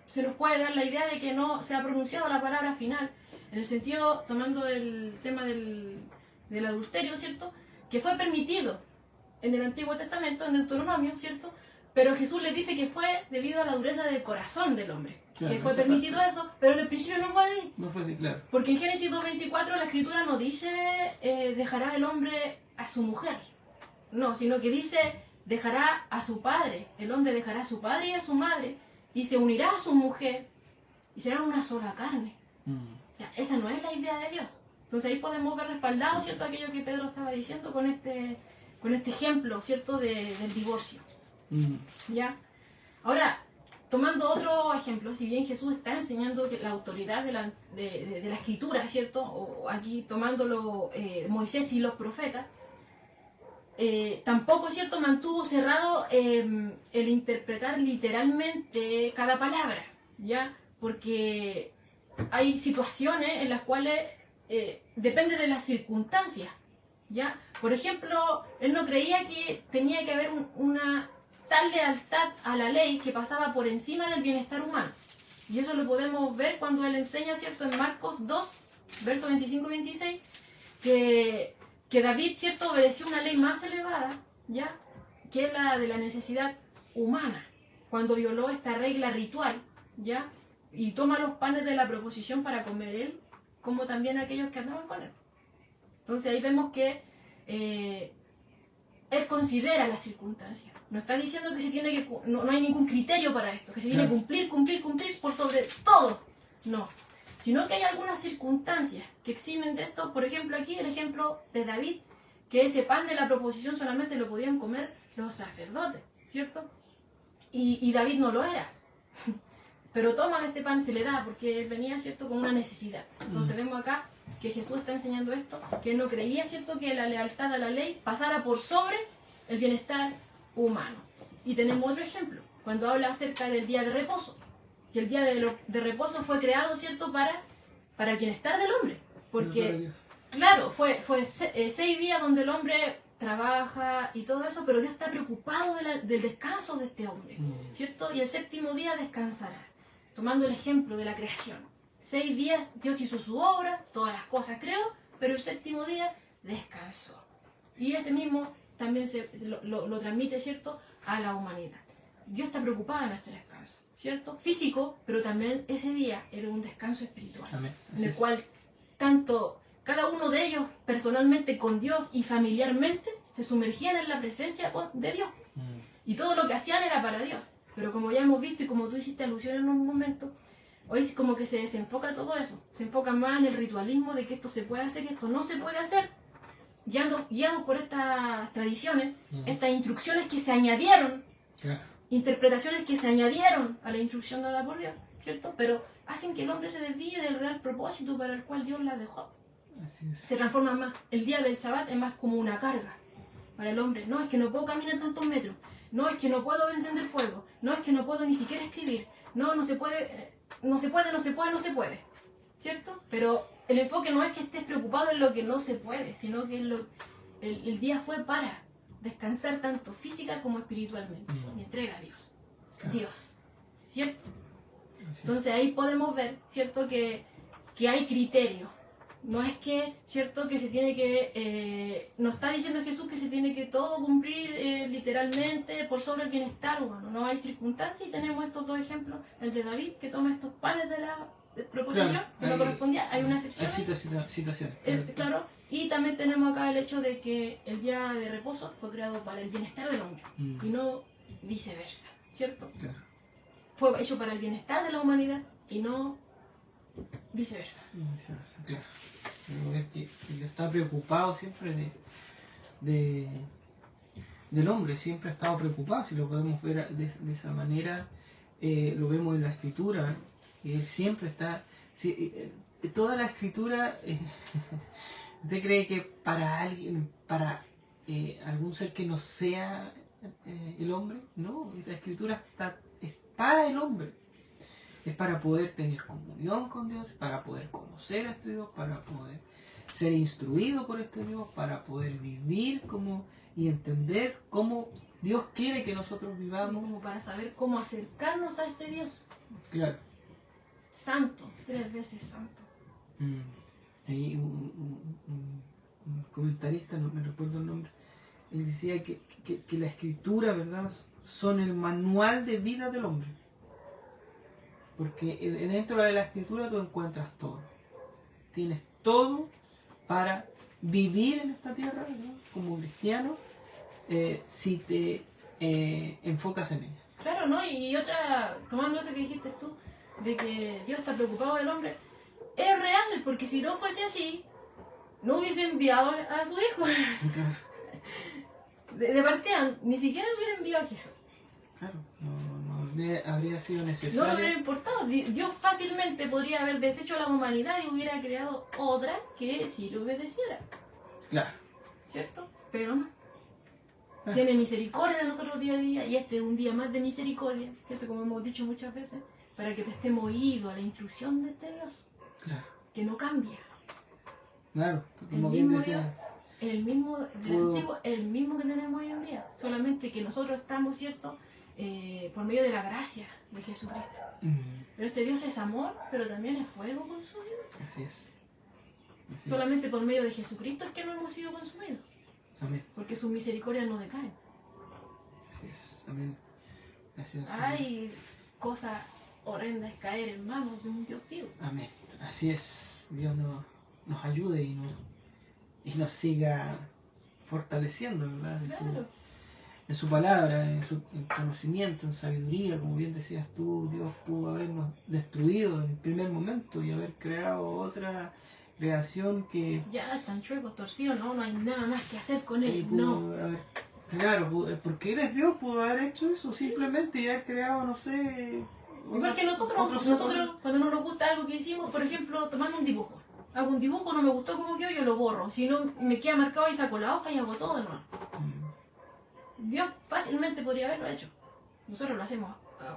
se nos puede dar la idea de que no se ha pronunciado la palabra final, en el sentido, tomando el tema del adulterio, ¿cierto? Que fue permitido en el Antiguo Testamento, en Deuteronomio, ¿cierto? Pero Jesús les dice que fue debido a la dureza del corazón del hombre. Claro, que fue esa permitido parte. eso, pero en el principio no fue así. No fue así, claro. Porque en Génesis 2.24 la escritura no dice dejará el hombre a su mujer. No, sino que dice dejará a su padre. El hombre dejará a su padre y a su madre y se unirá a su mujer y serán una sola carne. O sea, esa no es la idea de Dios. Entonces ahí podemos ver respaldado, ¿cierto?, aquello que Pedro estaba diciendo con este ejemplo, ¿cierto?, del divorcio. ¿Ya? Ahora, tomando otro ejemplo, si bien Jesús está enseñando que la autoridad de la escritura, ¿cierto?, o aquí tomándolo Moisés y los profetas, tampoco, ¿cierto?, mantuvo cerrado el interpretar literalmente cada palabra, ¿ya? Porque hay situaciones en las cuales depende de las circunstancias, ¿ya? Por ejemplo, él no creía que tenía que haber una tal lealtad a la ley que pasaba por encima del bienestar humano. Y eso lo podemos ver cuando él enseña, ¿cierto?, en Marcos 2, versos 25 y 26, que David, ¿cierto?, obedeció una ley más elevada, ¿ya?, que la de la necesidad humana, cuando violó esta regla ritual, ¿ya?, y toma los panes de la proposición para comer él, como también aquellos que andaban con él. Entonces ahí vemos que él considera las circunstancias. No está diciendo que se tiene que no hay ningún criterio para esto, que se tiene que cumplir por sobre todo. No. Sino que hay algunas circunstancias que eximen de esto. Por ejemplo, aquí el ejemplo de David, que ese pan de la proposición solamente lo podían comer los sacerdotes, ¿cierto? Y David no lo era. Pero toma de este pan, se le da, porque él venía, ¿cierto?, con una necesidad. Entonces vemos acá que Jesús está enseñando esto, que no creía, ¿cierto?, que la lealtad a la ley pasara por sobre el bienestar humano. Y tenemos otro ejemplo, cuando habla acerca del día de reposo, que el día de reposo fue creado, ¿cierto?, para para el bienestar del hombre. Porque, Dios. claro, fue 6 días donde el hombre trabaja y todo eso, pero Dios está preocupado del descanso de este hombre, ¿cierto? Y el 7º día descansarás, tomando el ejemplo de la creación. 6 días Dios hizo su obra, todas las cosas creó, pero el 7º día descansó. Y ese mismo también lo transmite, ¿cierto?, a la humanidad. Dios está preocupado en este descanso, ¿cierto? Físico, pero también ese día era un descanso espiritual. Amén. En el cual tanto cada uno de ellos personalmente con Dios y familiarmente se sumergían en la presencia de Dios. Y todo lo que hacían era para Dios. Pero como ya hemos visto y como tú hiciste alusión en un momento, hoy como que se desenfoca todo eso. Se enfoca más en el ritualismo de que esto se puede hacer y esto no se puede hacer. Guiados por estas tradiciones, estas instrucciones que se añadieron, interpretaciones que se añadieron a la instrucción dada por Dios, ¿cierto? Pero hacen que el hombre se desvíe del real propósito para el cual Dios la dejó. Se transforma más, el día del Shabbat es más como una carga para el hombre. No, es que no puedo caminar tantos metros. No, es que no puedo encender fuego. No, es que no puedo ni siquiera escribir. No, no se puede, ¿cierto? Pero el enfoque no es que estés preocupado en lo que no se puede, sino que el día fue para descansar tanto física como espiritualmente. Me entrega a Dios. Dios, ¿cierto? Entonces ahí podemos ver, ¿cierto?, que hay criterio. No es que, ¿cierto?, que se tiene que... no está diciendo Jesús que se tiene que todo cumplir literalmente por sobre el bienestar humano. No hay circunstancias y tenemos estos 2 ejemplos. El de David, que toma estos panes de la proposición, que no correspondía. Hay una excepción. Hay situaciones. Claro. Y también tenemos acá el hecho de que el día de reposo fue creado para el bienestar del hombre y no viceversa, ¿cierto? Claro. Fue hecho para el bienestar de la humanidad y no viceversa. Claro. Es que Dios está preocupado siempre del hombre, siempre ha estado preocupado. Si lo podemos ver de esa manera, lo vemos en la Escritura, que Él siempre está... toda la Escritura, ¿usted cree que para alguien, para algún ser que no sea el hombre? No, la Escritura es para el hombre. Es para poder tener comunión con Dios, para poder conocer a este Dios, para poder ser instruido por este Dios, para poder vivir y entender cómo Dios quiere que nosotros vivamos. Como para saber cómo acercarnos a este Dios. Claro. Santo, 3 veces santo. Hay un comentarista, no me recuerdo el nombre, él decía que la Escritura, ¿verdad?, son el manual de vida del hombre. Porque dentro de la Escritura tú encuentras todo. Tienes todo para vivir en esta tierra, ¿no?, como cristiano, si te enfocas en ella. Claro, ¿no? Y otra, tomando eso que dijiste tú, de que Dios está preocupado del hombre, es real, porque si no fuese así, no hubiese enviado a su hijo. De partida, ni siquiera hubiera enviado a Jesús. Claro, no habría sido necesario. No le hubiera importado. Dios fácilmente podría haber deshecho a la humanidad y hubiera creado otra que sí lo obedeciera. Claro. ¿Cierto? Pero no. Tiene misericordia de nosotros día a día y este es un día más de misericordia, ¿cierto? Como hemos dicho muchas veces, para que prestemos oído a la instrucción de este Dios. Claro. Que no cambia. Claro, como el bien mismo decía. Dios, el mismo del antiguo, el mismo que tenemos hoy en día. Solamente que nosotros estamos, ¿cierto?, por medio de la gracia de Jesucristo. Pero este Dios es amor, pero también es fuego consumido. Así es. Solamente por medio de Jesucristo es que no hemos sido consumidos. Amén. Porque sus misericordias no decaen. Así es. Amén. Gracias. Hay cosas horrendas caer en manos de un Dios vivo. Amén. Así es. Dios nos ayude y nos siga fortaleciendo, ¿verdad? Claro. En su palabra, en conocimiento, en sabiduría, como bien decías tú. Dios pudo habernos destruido en el primer momento y haber creado otra creación que... Ya están chuecos, torcidos, no hay nada más que hacer con él, Claro, porque eres Dios, pudo haber hecho eso, simplemente y haber creado, no sé... Igual que nosotros, cuando no nos gusta algo que hicimos, por ejemplo, tomando un dibujo. Hago un dibujo, no me gustó como quedó, yo lo borro. Si no, me queda marcado y saco la hoja y hago todo de nuevo. Dios fácilmente podría haberlo hecho. Nosotros lo hacemos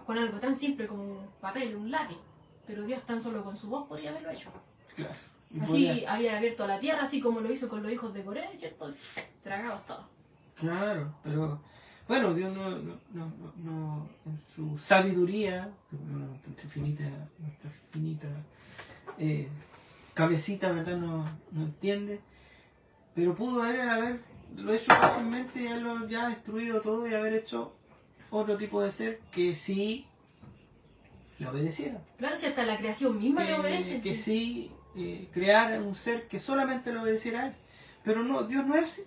con algo tan simple como un papel, un lápiz. Pero Dios tan solo con su voz podría haberlo hecho. Claro. Y Así podía- había abierto la tierra, así como lo hizo con los hijos de Coré, ¿cierto? Tragados todos. Claro, pero bueno, Dios en su sabiduría, nuestra finita eh, cabecita, ¿verdad? No entiende, pero pudo haberlo hecho fácilmente y haberlo ya destruido todo y haber hecho otro tipo de ser que sí le obedeciera. Claro, si hasta la creación misma le obedece. Que sí creara un ser que solamente le obedeciera a él. Pero no, Dios no es así.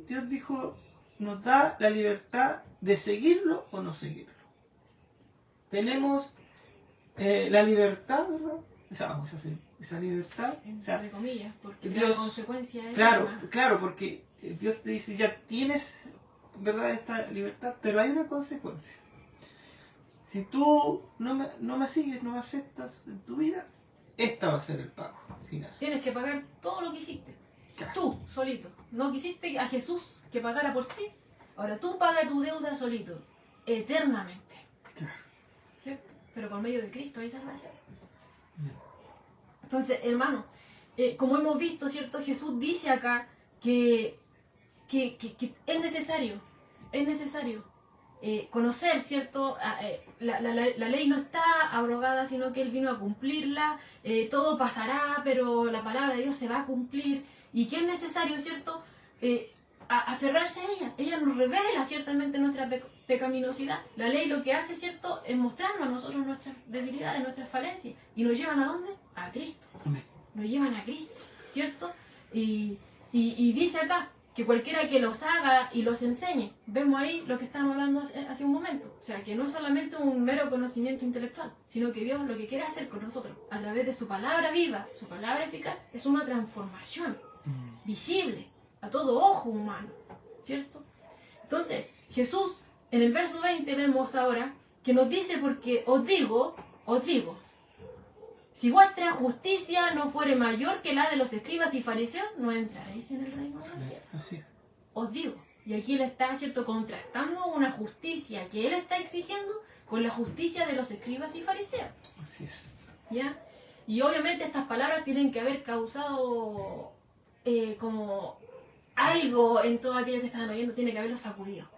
Dios dijo, nos da la libertad de seguirlo o no seguirlo. Tenemos la libertad, ¿verdad? Vamos a hacer esa libertad. O sea, Entre comillas, porque Dios, la consecuencia es... claro, una- claro, porque Dios te dice, ya tienes, ¿verdad?, esta libertad, pero hay una consecuencia. Si tú no me sigues, no me aceptas en tu vida, esta va a ser el pago final. Tienes que pagar todo lo que hiciste. Claro. Tú, solito. No quisiste a Jesús que pagara por ti. Ahora tú paga tu deuda solito. Eternamente. Claro. ¿Cierto? Pero por medio de Cristo hay salvación. Bien. Entonces, hermano, como hemos visto, ¿cierto? Jesús dice acá que es necesario conocer, ¿cierto? La ley no está abrogada, sino que Él vino a cumplirla. Todo pasará, pero la palabra de Dios se va a cumplir. Y que es necesario, ¿cierto? Aferrarse a ella. Ella nos revela ciertamente nuestra pecaminosidad. La ley lo que hace, ¿cierto? Es mostrarnos a nosotros nuestras debilidades, nuestras falencias. ¿Y nos llevan a dónde? A Cristo. Amén. Nos llevan a Cristo, ¿cierto? Y dice acá que cualquiera que los haga y los enseñe, vemos ahí lo que estábamos hablando hace un momento, o sea, que no es solamente un mero conocimiento intelectual, sino que Dios lo que quiere hacer con nosotros, a través de su palabra viva, su palabra eficaz, es una transformación visible a todo ojo humano, ¿cierto? Entonces, Jesús, en el verso 20 vemos ahora que nos dice, porque os digo, si vuestra justicia no fuere mayor que la de los escribas y fariseos, no entraréis en el reino de los cielos. Así es. Os digo. Y aquí él está, ¿cierto?, contrastando una justicia que él está exigiendo con la justicia de los escribas y fariseos. Así es. ¿Ya? Y obviamente estas palabras tienen que haber causado como algo en todo aquello que estaban oyendo, tiene que haberlo sacudido.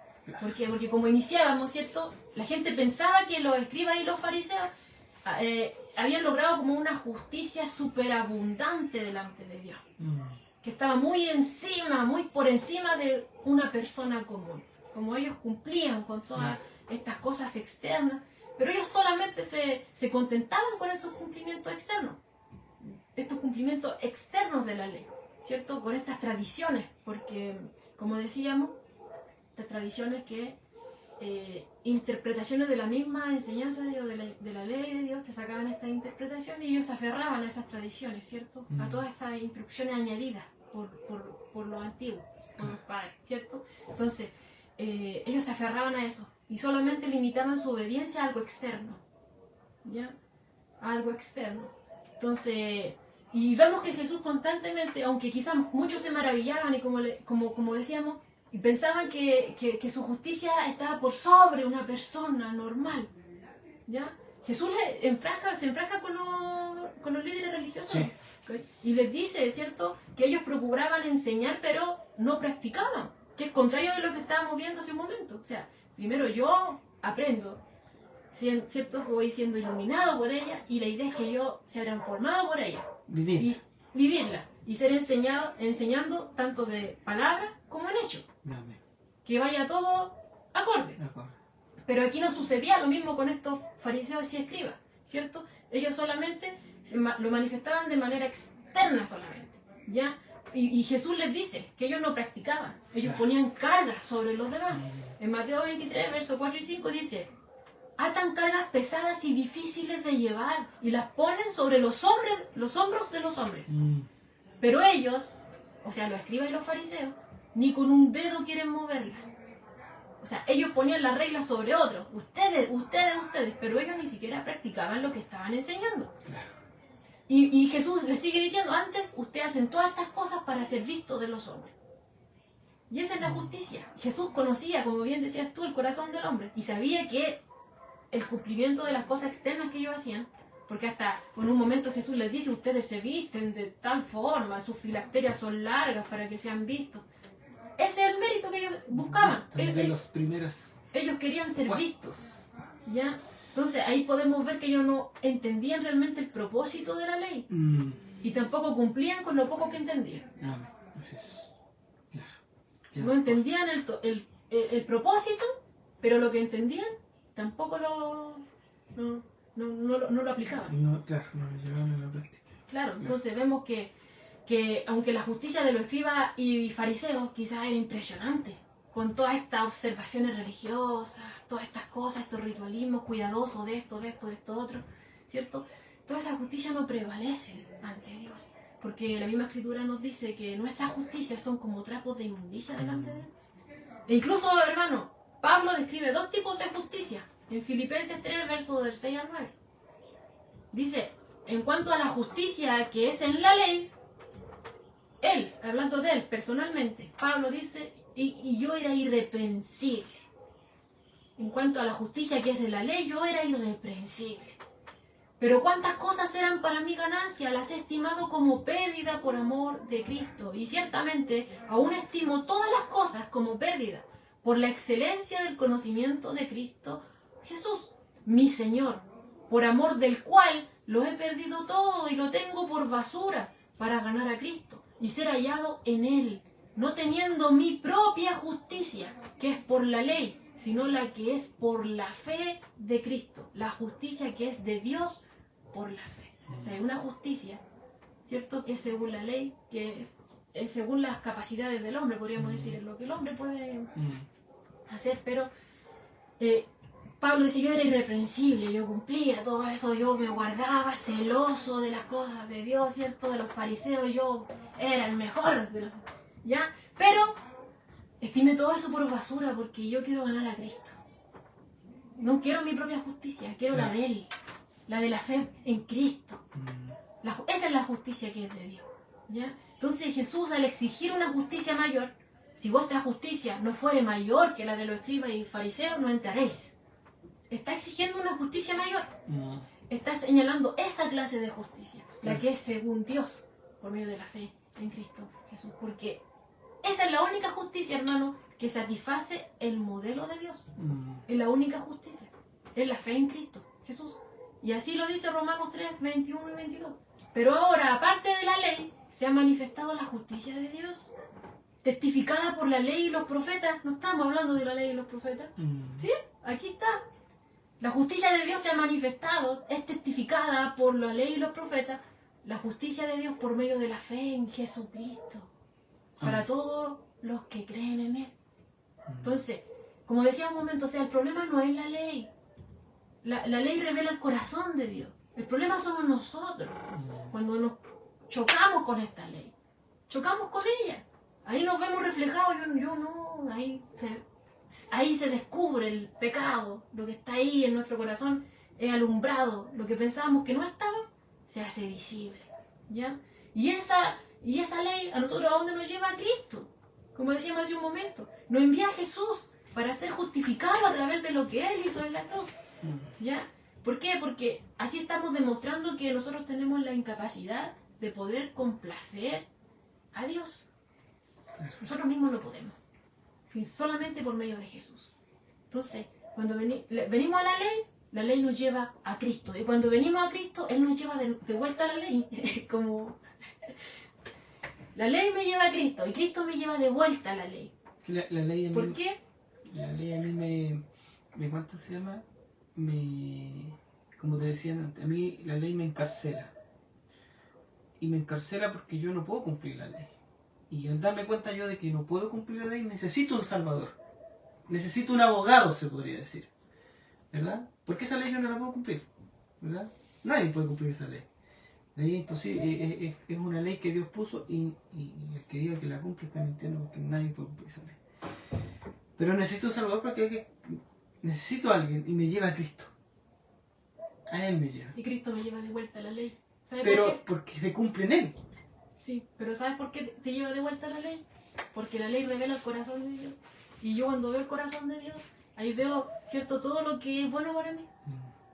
¿Por qué? Porque como iniciábamos, ¿cierto?, la gente pensaba que los escribas y los fariseos habían logrado como una justicia superabundante delante de Dios, que estaba muy encima, muy por encima de una persona común. Como ellos cumplían con todas estas cosas externas, pero ellos solamente se contentaban con estos cumplimientos externos de la ley, ¿cierto? Con estas tradiciones, porque, como decíamos, estas tradiciones que interpretaciones de la misma enseñanza de Dios, de la ley de Dios, se sacaban estas interpretaciones y ellos se aferraban a esas tradiciones, ¿cierto? A todas esas instrucciones añadidas por los antiguos, por los padres, ¿cierto? Entonces, ellos se aferraban a eso y solamente limitaban su obediencia a algo externo, ¿ya? A algo externo. Entonces, y vemos que Jesús constantemente, aunque quizás muchos se maravillaban y como decíamos, y pensaban que su justicia estaba por sobre una persona normal, ¿ya? Jesús se enfrasca con los líderes religiosos, Sí. ¿ok? Y les dice, ¿cierto?, que ellos procuraban enseñar pero no practicaban, que es contrario de lo que estábamos viendo hace un momento. O sea, primero yo aprendo, ¿cierto?, voy siendo iluminado por ella y la idea es que yo sea transformado por ella Vivir. y vivirla y ser enseñando tanto de palabra como en hecho, Amén. que vaya todo acorde. De acuerdo. Pero aquí no sucedía lo mismo con estos fariseos y escribas, ¿cierto? Ellos solamente lo manifestaban de manera externa solamente, ¿ya? Y Jesús les dice que ellos no practicaban, ellos ponían cargas sobre los demás. En Mateo 23, versos 4 y 5 dice: atan cargas pesadas y difíciles de llevar y las ponen sobre los hombros de los hombres. Pero ellos, o sea, los escribas y los fariseos, ni con un dedo quieren moverla. O sea, ellos ponían las reglas sobre otros. Ustedes, pero ellos ni siquiera practicaban lo que estaban enseñando. Claro. Y Jesús les sigue diciendo, antes ustedes hacen todas estas cosas para ser vistos de los hombres. Y esa es la justicia. Jesús conocía, como bien decías tú, el corazón del hombre. Y sabía que el cumplimiento de las cosas externas que ellos hacían Porque hasta en un momento Jesús les dice, ustedes se visten de tal forma, sus filacterias son largas para que sean vistos. Ese es el mérito que ellos buscaban. De las primeras Ellos querían ser puestos. vistos. ¿Ya? Entonces ahí podemos ver que ellos no entendían realmente el propósito de la ley. Y tampoco cumplían con lo poco que entendían. Amén. Así es. Claro. No entendían el propósito, pero lo que entendían tampoco no lo aplicaban. No, claro, no lo llevaban a la práctica. Claro, entonces vemos que aunque la justicia de los escribas y fariseos quizás era impresionante, con todas estas observaciones religiosas, todas estas cosas, estos ritualismos cuidadosos de esto, otro, ¿cierto? Toda esa justicia no prevalece ante Dios, porque la misma escritura nos dice que nuestras justicias son como trapos de inmundicia delante de Él. E incluso, hermano, Pablo describe 2 tipos de justicia en Filipenses 3, versos del 6 al 9. Dice, en cuanto a la justicia que es en la ley, él, hablando de él personalmente, Pablo dice, y yo era irreprensible. En cuanto a la justicia que es en la ley, yo era irreprensible. Pero cuántas cosas eran para mi ganancia, las he estimado como pérdida por amor de Cristo. Y ciertamente aún estimo todas las cosas como pérdida por la excelencia del conocimiento de Cristo Jesús, mi Señor, por amor del cual lo he perdido todo y lo tengo por basura para ganar a Cristo y ser hallado en Él, no teniendo mi propia justicia, que es por la ley, sino la que es por la fe de Cristo, la justicia que es de Dios por la fe. O sea, una justicia, ¿cierto?, que es según la ley, que es según las capacidades del hombre, podríamos decir, es lo que el hombre puede hacer, pero Pablo dice, yo era irreprensible, yo cumplía todo eso, yo me guardaba celoso de las cosas de Dios, ¿cierto?, de los fariseos, yo era el mejor, ¿ya? Pero estimé todo eso por basura porque yo quiero ganar a Cristo. No quiero mi propia justicia, quiero la de Él, la de la fe en Cristo. Esa es la justicia que es de Dios, ¿ya? Entonces Jesús, al exigir una justicia mayor, si vuestra justicia no fuere mayor que la de los escribas y fariseos, no entraréis. Está exigiendo una justicia mayor. Está señalando esa clase de justicia, la que es según Dios, por medio de la fe en Cristo Jesús. Porque esa es la única justicia, hermano, que satisface el modelo de Dios. Es la única justicia. Es la fe en Cristo Jesús. Y así lo dice Romanos 3, 21 y 22. Pero ahora, aparte de la ley, se ha manifestado la justicia de Dios, testificada por la ley y los profetas. No estamos hablando de la ley y los profetas. ¿Sí? Aquí está. La justicia de Dios se ha manifestado, es testificada por la ley y los profetas, la justicia de Dios por medio de la fe en Jesucristo, para todos los que creen en Él. Entonces, como decía un momento, o sea, el problema no es la ley. La ley revela el corazón de Dios. El problema somos nosotros, cuando nos chocamos con esta ley. Chocamos con ella. Ahí nos vemos reflejados, yo no, ahí se descubre el pecado, lo que está ahí en nuestro corazón es alumbrado, lo que pensábamos que no estaba, se hace visible, ¿ya? Y esa ley a nosotros, ¿a dónde nos lleva? A Cristo, como decíamos hace un momento, nos envía a Jesús para ser justificado a través de lo que Él hizo en la cruz, ¿ya? ¿Por qué? Porque así estamos demostrando que nosotros tenemos la incapacidad de poder complacer a Dios. Nosotros mismos no podemos, solamente por medio de Jesús. Entonces, cuando venimos a la ley nos lleva a Cristo. Y cuando venimos a Cristo, Él nos lleva de vuelta a la ley. Como la ley me lleva a Cristo y Cristo me lleva de vuelta a la ley. La ley a mí, ¿por qué? La ley a mí me ¿cuánto se llama? Como te decía antes, a mí la ley me encarcela. Y me encarcela porque yo no puedo cumplir la ley. Y al darme cuenta yo de que no puedo cumplir la ley, necesito un salvador. Necesito un abogado, se podría decir. ¿Verdad? Porque esa ley yo no la puedo cumplir. ¿Verdad? Nadie puede cumplir esa ley. La ley es imposible, es una ley que Dios puso y el que diga que la cumple está mintiendo porque nadie puede cumplir esa ley. Pero necesito un salvador porque necesito a alguien y me lleva a Cristo. A Él me lleva. Y Cristo me lleva de vuelta a la ley. ¿Sabes Pero por qué? porque se cumple en Él. Sí, pero ¿sabes por qué te lleva de vuelta a la ley? Porque la ley revela el corazón de Dios. Y yo cuando veo el corazón de Dios, ahí veo, ¿cierto?, todo lo que es bueno para mí,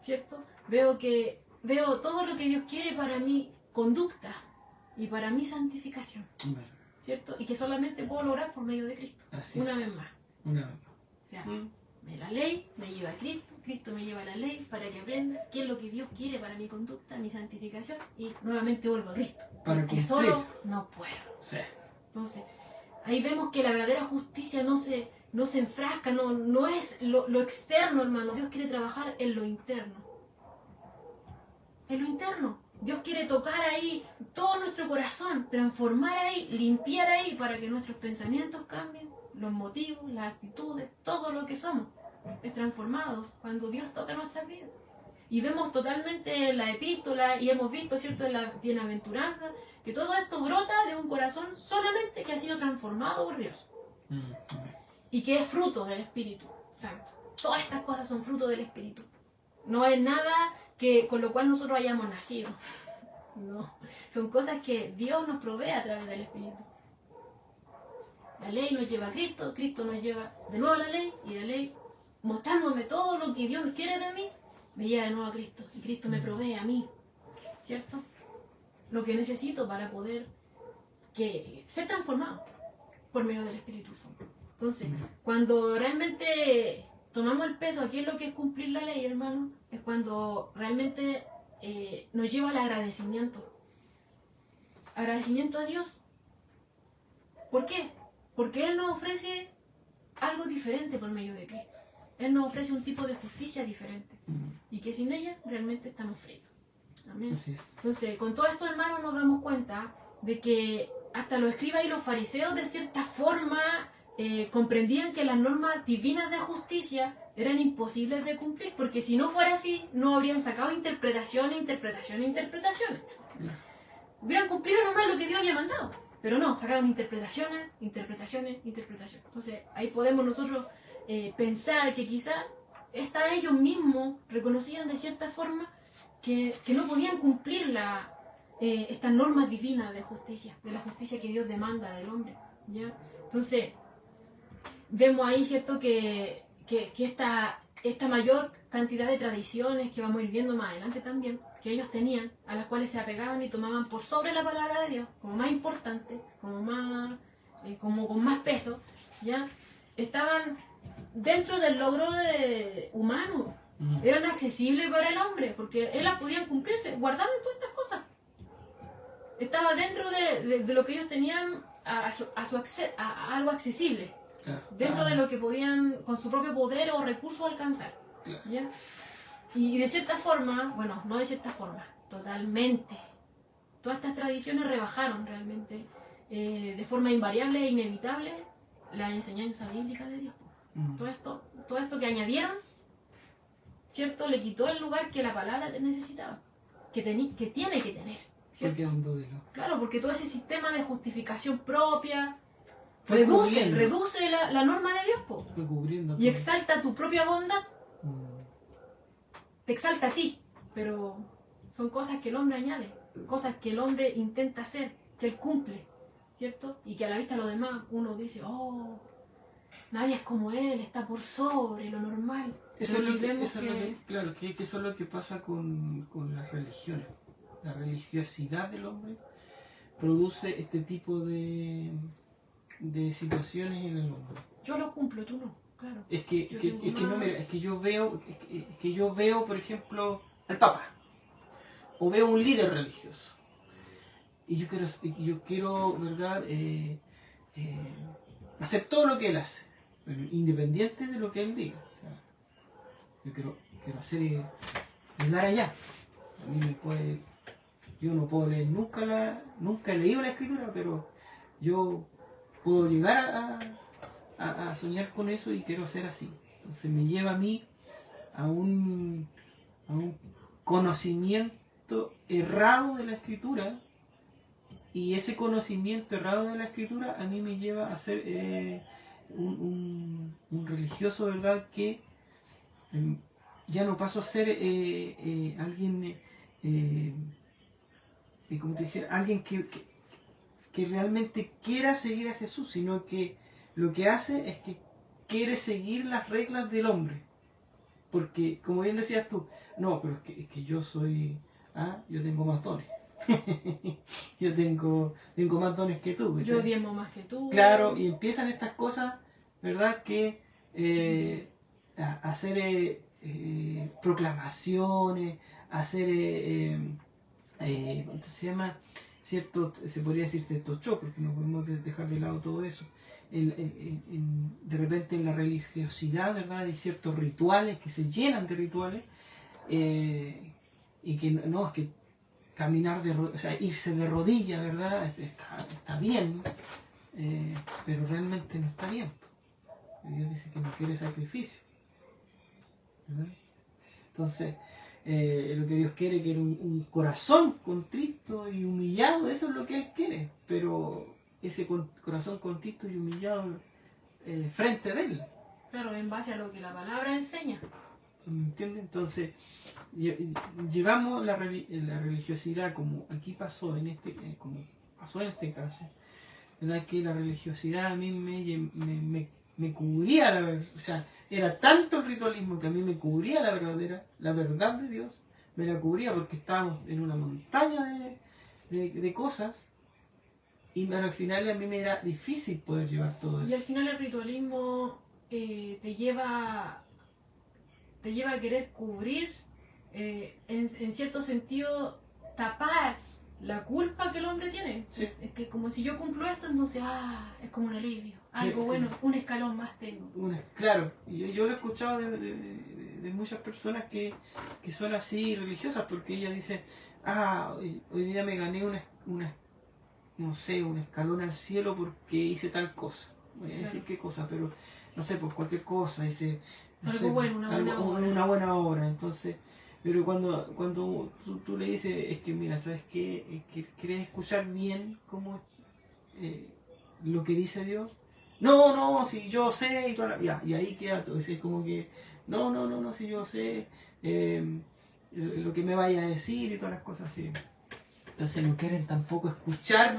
¿cierto? Veo que veo todo lo que Dios quiere para mi conducta y para mi santificación, Bueno, ¿cierto? Y que solamente puedo lograr por medio de Cristo, así una es. vez más. Una vez más. O sea, Mm. la ley me lleva a Cristo, Cristo me lleva a la ley para que aprenda qué es lo que Dios quiere para mi conducta, mi santificación, y nuevamente vuelvo a Cristo. Para Porque cumplir. solo no puedo. Sí. Entonces, ahí vemos que la verdadera justicia no se enfrasca, no es lo externo, hermano. Dios quiere trabajar en lo interno. En lo interno. Dios quiere tocar ahí todo nuestro corazón, transformar ahí, limpiar ahí para que nuestros pensamientos cambien, los motivos, las actitudes, todo lo que somos es transformado cuando Dios toca nuestras vidas. Y vemos totalmente en la epístola y hemos visto, ¿cierto?, en la bienaventuranza, que todo esto brota de un corazón solamente que ha sido transformado por Dios y que es fruto del Espíritu Santo. Todas estas cosas son fruto del Espíritu. No es nada que con lo cual nosotros hayamos nacido. No, son cosas que Dios nos provee a través del Espíritu. La ley nos lleva a Cristo, Cristo nos lleva de nuevo a la ley, y la ley, mostrándome todo lo que Dios quiere de mí, me lleva de nuevo a Cristo, y Cristo me provee a mí, ¿cierto? Lo que necesito para poder ser transformado por medio del Espíritu Santo. Entonces, cuando realmente tomamos el peso, aquí es lo que es cumplir la ley, hermano, es cuando realmente nos lleva al agradecimiento. Agradecimiento a Dios. ¿Por qué? Porque Él nos ofrece algo diferente por medio de Cristo. Él nos ofrece un tipo de justicia diferente. Y que sin ella realmente estamos fritos. Amén. Así es. Entonces, con todo esto, hermanos, nos damos cuenta de que hasta los escribas y los fariseos, de cierta forma, comprendían que las normas divinas de justicia eran imposibles de cumplir, porque si no fuera así, no habrían sacado interpretaciones. Hubieran cumplido nomás lo que Dios había mandado, pero no, sacaron interpretaciones. Entonces, ahí podemos nosotros pensar que quizá hasta ellos mismos reconocían de cierta forma que no podían cumplir estas normas divinas de justicia, de la justicia que Dios demanda del hombre, ¿ya? Entonces, vemos ahí, ¿cierto?, que esta mayor cantidad de tradiciones que vamos a ir viendo más adelante también, que ellos tenían, a las cuales se apegaban y tomaban por sobre la palabra de Dios, como más importante, como con más peso, ¿ya? Estaban dentro del logro humano, eran accesibles para el hombre, porque él las podían cumplirse, guardaban todas estas cosas. Estaba dentro de lo que ellos tenían a algo accesible. Claro. Dentro de lo que podían con su propio poder o recursos alcanzar. Claro. ¿Ya? Y de cierta forma, bueno, no de cierta forma, totalmente. Todas estas tradiciones rebajaron realmente de forma invariable e inevitable la enseñanza bíblica de Dios. Todo esto que añadieron, ¿cierto?, le quitó el lugar que la palabra necesitaba, que tiene que tener. ¿Cierto? Claro, porque todo ese sistema de justificación propia reduce la norma de Dios, po, y exalta tu propia bondad. Te exalta a ti, pero son cosas que el hombre añade, cosas que el hombre intenta hacer, que él cumple, ¿cierto? Y que a la vista de los demás uno dice, oh, nadie es como él, está por sobre lo normal. Eso es lo que pasa con las religiones. La religiosidad del hombre produce este tipo de situaciones en el hombre. Yo lo cumplo, tú no, claro. Es que yo veo, por ejemplo, al Papa, o veo un líder religioso, y yo quiero, ¿verdad?, hacer todo lo que él hace, independiente de lo que él diga. O sea, yo quiero hacer andar allá. A mí yo no puedo leer nunca he leído la escritura, pero yo puedo llegar a soñar con eso y quiero ser así. Entonces me lleva a mí a un conocimiento errado de la escritura, y ese conocimiento errado de la escritura a mí me lleva a ser un religioso, ¿verdad?, que ya no paso a ser alguien, como te dijera, alguien que realmente quiera seguir a Jesús, sino que lo que hace es que quiere seguir las reglas del hombre. Porque, como bien decías tú, no, pero es que yo soy ¿Ah? Yo tengo más dones. Yo tengo más dones que tú. ¿Cachai? Yo diezmo más que tú. Claro, y empiezan estas cosas, ¿verdad? Que a hacer proclamaciones, hacer, ¿cuánto se llama? Ciertos, se podría decir ciertos shows, porque no podemos dejar de lado todo eso. De repente en la religiosidad, ¿verdad? Hay ciertos rituales que se llenan de rituales, y que no, es que caminar o sea, irse de rodillas, ¿verdad? Está bien, pero realmente no está bien. Dios dice que no quiere sacrificio, ¿verdad? Entonces, lo que Dios quiere es un corazón contrito y humillado, eso es lo que Él quiere, pero ese corazón contrito y humillado frente de Él. Claro, en base a lo que la palabra enseña. ¿Entiendes? Entonces, llevamos la religiosidad como aquí pasó como pasó en este caso, ¿verdad? Que la religiosidad a mí me cubría o sea, era tanto el ritualismo que a mí me cubría la verdad de Dios, me la cubría porque estábamos en una montaña de cosas, y al final a mí me era difícil poder llevar todo Y eso. al final el ritualismo te lleva a querer cubrir, en cierto sentido, tapar la culpa que el hombre tiene. Sí. Es que como si yo cumplo esto, entonces, es como un alivio. Algo bueno, un escalón más tengo. Claro, y yo lo he escuchado de muchas personas que son así religiosas, porque ellas dicen, hoy día me gané no sé, un escalón al cielo porque hice tal cosa. Voy a decir qué cosa, pero no sé, por cualquier cosa, dice, no Algo sé, bueno, una buena obra. Entonces, pero cuando tú le dices, es que mira, ¿sabes qué? Que ¿quieres escuchar bien cómo lo que dice Dios? No, si yo sé, y ahí queda todo. Es como que, no, si yo sé lo que me vaya a decir y todas las cosas así. Entonces no quieren tampoco escuchar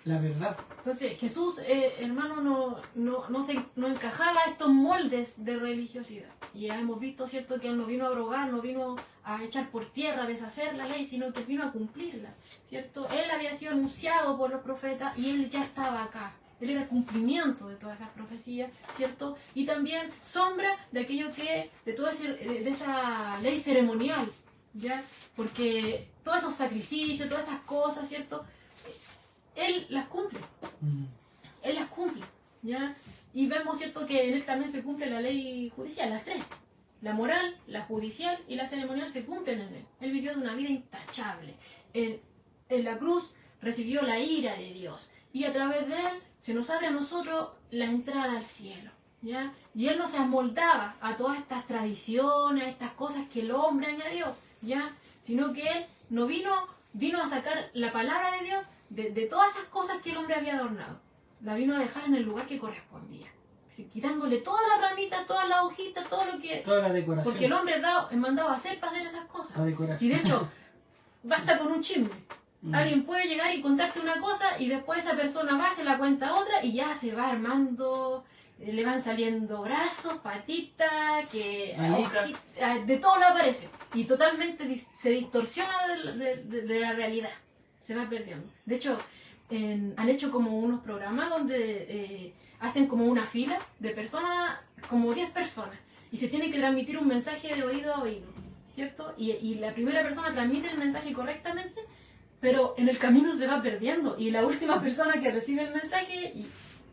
la verdad. Entonces Jesús, hermano, no encajaba estos moldes de religiosidad. Y ya hemos visto, ¿cierto?, que Él no vino a abrogar, no vino a echar por tierra, a deshacer la ley, sino que vino a cumplirla, ¿cierto? Él había sido anunciado por los profetas y Él ya estaba acá. Él era el cumplimiento de todas esas profecías, ¿cierto? Y también sombra de aquello de esa ley ceremonial, ¿ya? Porque todos esos sacrificios, todas esas cosas, ¿cierto?, Él las cumple. Él las cumple, ¿ya? Y vemos, ¿cierto?, que en Él también se cumple la ley judicial, las tres. La moral, la judicial y la ceremonial se cumplen en Él. Él vivió de una vida intachable. En la cruz recibió la ira de Dios. Y a través de Él se nos abre a nosotros la entrada al cielo, ¿ya? Y Él no se amoldaba a todas estas tradiciones, a estas cosas que el hombre añadió, ¿ya? Sino que Él no vino a sacar la palabra de Dios de todas esas cosas que el hombre había adornado. La vino a dejar en el lugar que correspondía. Quitándole todas las ramitas, todas las hojitas, todo lo que... Toda la decoración. Porque el hombre es mandado a hacer para hacer esas cosas. La decoración. Si de hecho, basta con un chisme. Alguien puede llegar y contarte una cosa y después esa persona va, se la cuenta a otra y ya se va armando, le van saliendo brazos, patitas, de todo le aparece. Y totalmente se distorsiona de la realidad. Se va perdiendo. De hecho, han hecho como unos programas donde hacen como una fila de personas, como 10 personas, y se tiene que transmitir un mensaje de oído a oído, ¿cierto? Y la primera persona transmite el mensaje correctamente, pero en el camino se va perdiendo, y la última persona que recibe el mensaje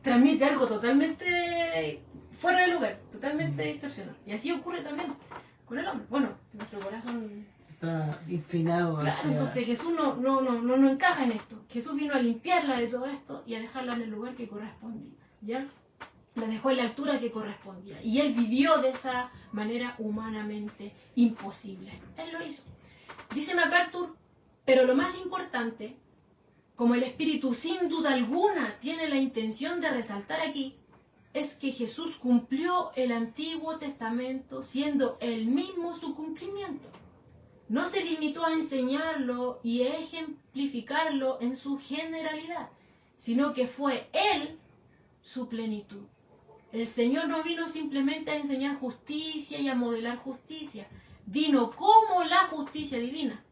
transmite algo totalmente fuera de lugar, totalmente distorsionado. Y así ocurre también con el hombre. Bueno, nuestro corazón está inclinado hacia... Claro, entonces Jesús no encaja en esto. Jesús vino a limpiarla de todo esto y a dejarla en el lugar que correspondía, ¿ya? La dejó en la altura que correspondía. Y Él vivió de esa manera humanamente imposible. Él lo hizo. Dice MacArthur, pero lo más importante, como el Espíritu sin duda alguna tiene la intención de resaltar aquí, es que Jesús cumplió el Antiguo Testamento siendo Él mismo su cumplimiento. No se limitó a enseñarlo y a ejemplificarlo en su generalidad, sino que fue Él su plenitud. El Señor no vino simplemente a enseñar justicia y a modelar justicia, vino como la justicia divina,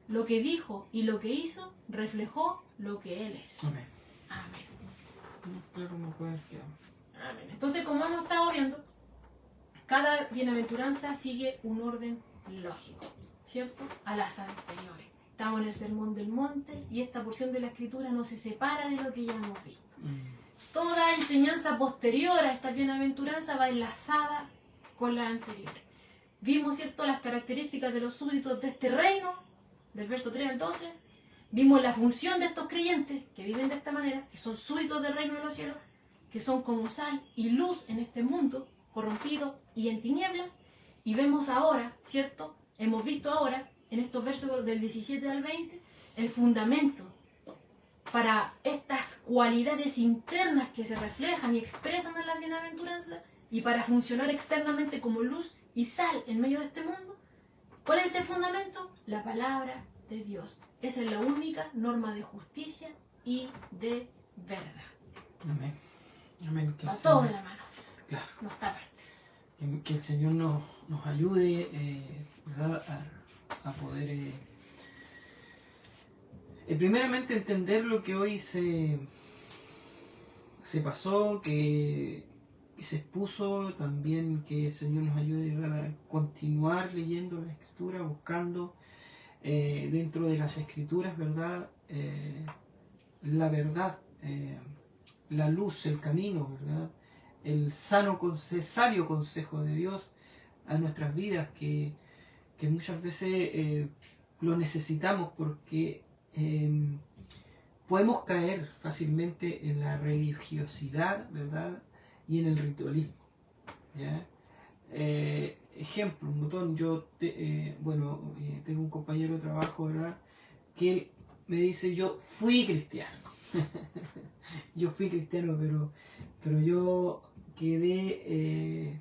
lo que dijo y lo que hizo reflejó lo que Él es. Amén. Amén. Claro, no puede quedar. Amén. Entonces, como hemos estado viendo, cada bienaventuranza sigue un orden lógico, ¿cierto? A las anteriores. Estamos en el Sermón del Monte y esta porción de la Escritura no se separa de lo que ya hemos visto. Toda enseñanza posterior a esta bienaventuranza va enlazada con la anterior. Vimos, ¿cierto?, las características de los súbditos de este reino, del verso 3 al 12. Vimos la función de estos creyentes que viven de esta manera, que son súbditos del reino de los cielos, que son como sal y luz en este mundo corrompido y en tinieblas. Y vemos ahora, ¿cierto? Hemos visto ahora, en estos versos del 17 al 20, el fundamento para estas cualidades internas que se reflejan y expresan en la bienaventuranza y para funcionar externamente como luz y sal en medio de este mundo. ¿Cuál es el fundamento? La palabra de Dios. Esa es la única norma de justicia y de verdad. Amén. Amén. Que Va todo de la mano. Claro. No está aparte. Que el Señor nos ayude, ¿verdad?, a poder primeramente entender lo que hoy se pasó, que se expuso, también que el Señor nos ayude, ¿verdad?, a continuar leyendo la Escritura, buscando dentro de las Escrituras, ¿verdad?, la verdad, la luz, el camino, ¿verdad?, el sabio consejo de Dios a nuestras vidas, que muchas veces lo necesitamos porque podemos caer fácilmente en la religiosidad, ¿verdad?, y en el ritualismo, ¿ya? Ejemplo, un botón, yo tengo un compañero de trabajo, ¿verdad?, que él me dice: yo fui cristiano. Yo fui cristiano, pero yo quedé,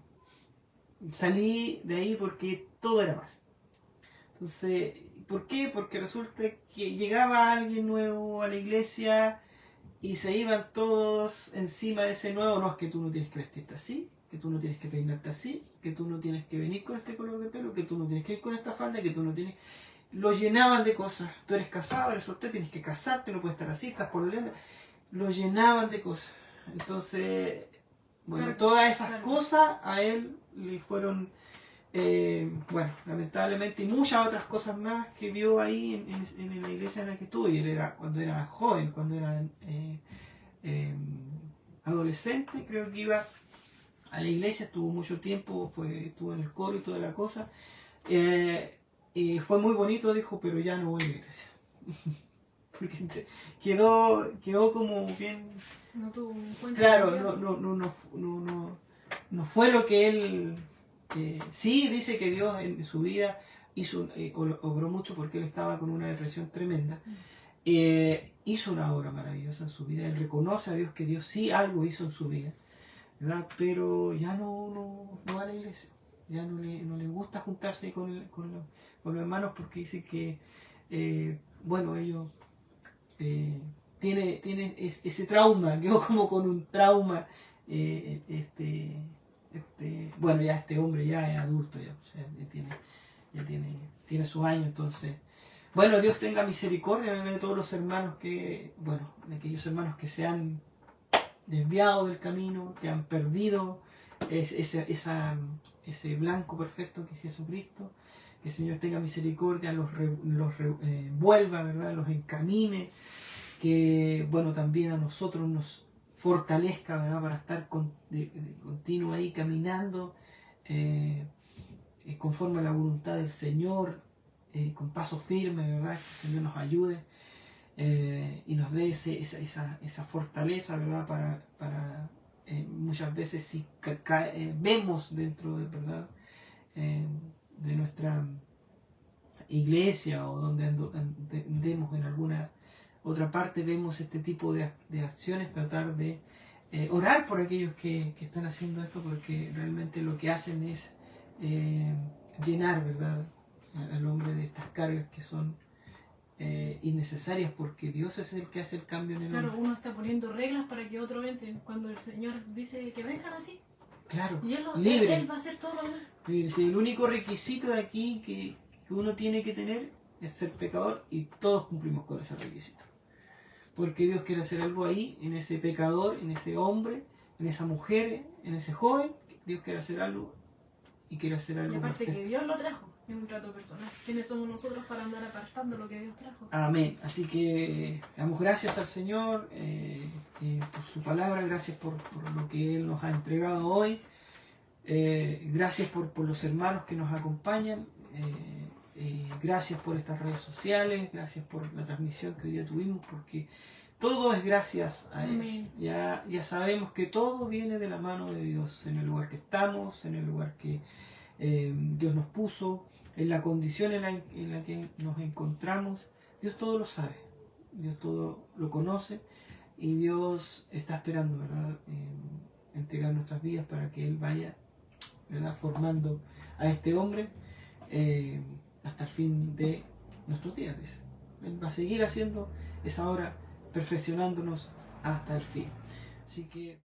salí de ahí porque todo era mal. Entonces, ¿por qué? Porque resulta que llegaba alguien nuevo a la iglesia y se iban todos encima de ese nuevo: no, es que tú no tienes que vestirte así, que tú no tienes que peinarte así, que tú no tienes que venir con este color de pelo, que tú no tienes que ir con esta falda, que tú no tienes... Lo llenaban de cosas. Tú eres casado, eres soltero, tienes que casarte, no puedes estar así, estás pololeando. Lo llenaban de cosas. Entonces, bueno, Claro, todas esas claro. cosas a él le fueron, lamentablemente, y muchas otras cosas más que vio ahí en la iglesia en la que estuvo. Y él era, cuando era joven, cuando era adolescente, creo que iba a la iglesia, estuvo mucho tiempo, estuvo en el coro y toda la cosa. Y fue muy bonito, dijo, pero ya no voy a la iglesia. Porque quedó como bien... No tuvo un encuentro. Claro, no fue lo que él... sí, dice que Dios en su vida obró mucho, porque él estaba con una depresión tremenda. Hizo una obra maravillosa en su vida. Él reconoce a Dios que Dios sí algo hizo en su vida, ¿verdad? Pero ya no va a la iglesia. Ya no le gusta juntarse con los hermanos, porque dice que, ellos... tiene ese trauma, quedó como con un trauma. Ya este hombre ya es adulto, ya tiene sus años. Entonces, bueno, Dios tenga misericordia de todos los hermanos de aquellos hermanos que se han desviado del camino, que han perdido ese blanco perfecto que es Jesucristo. Que el Señor tenga misericordia, los vuelva, ¿verdad?, los encamine, que también a nosotros nos fortalezca, ¿verdad?, para estar continuo ahí caminando conforme a la voluntad del Señor, con paso firme, ¿verdad?, que el Señor nos ayude y nos dé esa fortaleza, ¿verdad?, para muchas veces si vemos dentro de, ¿verdad?, de nuestra iglesia, o donde andemos en alguna otra parte, vemos este tipo de acciones, tratar de orar por aquellos que están haciendo esto, porque realmente lo que hacen es llenar, ¿verdad?, al hombre de estas cargas que son innecesarias, porque Dios es el que hace el cambio en el hombre. Claro, uno está poniendo reglas para que otro entre, cuando el Señor dice que vengan así. Claro, Y él libre. Él va a hacer todo lo demás. Libre. Sí, el único requisito de aquí que uno tiene que tener es ser pecador y todos cumplimos con ese requisito. Porque Dios quiere hacer algo ahí, en ese pecador, en ese hombre, en esa mujer, en ese joven. Dios quiere hacer algo y quiere hacer algo. Y aparte perfecto. que Dios lo trajo, es un trato personal. ¿Quiénes somos nosotros para andar apartando lo que Dios trajo? Amén. Así que damos gracias al Señor por su palabra, gracias por lo que Él nos ha entregado hoy. Gracias por los hermanos que nos acompañan. Gracias por estas redes sociales, gracias por la transmisión que hoy día tuvimos, porque todo es gracias a Él. Amén. Ya sabemos que todo viene de la mano de Dios, en el lugar que estamos, en el lugar que Dios nos puso, en la condición en la que nos encontramos. Dios todo lo sabe, Dios todo lo conoce y Dios está esperando, ¿verdad? Entregar nuestras vidas para que Él vaya, ¿verdad?, formando a este hombre hasta el fin de nuestros días. Él va a seguir haciendo esa obra, perfeccionándonos hasta el fin. Así que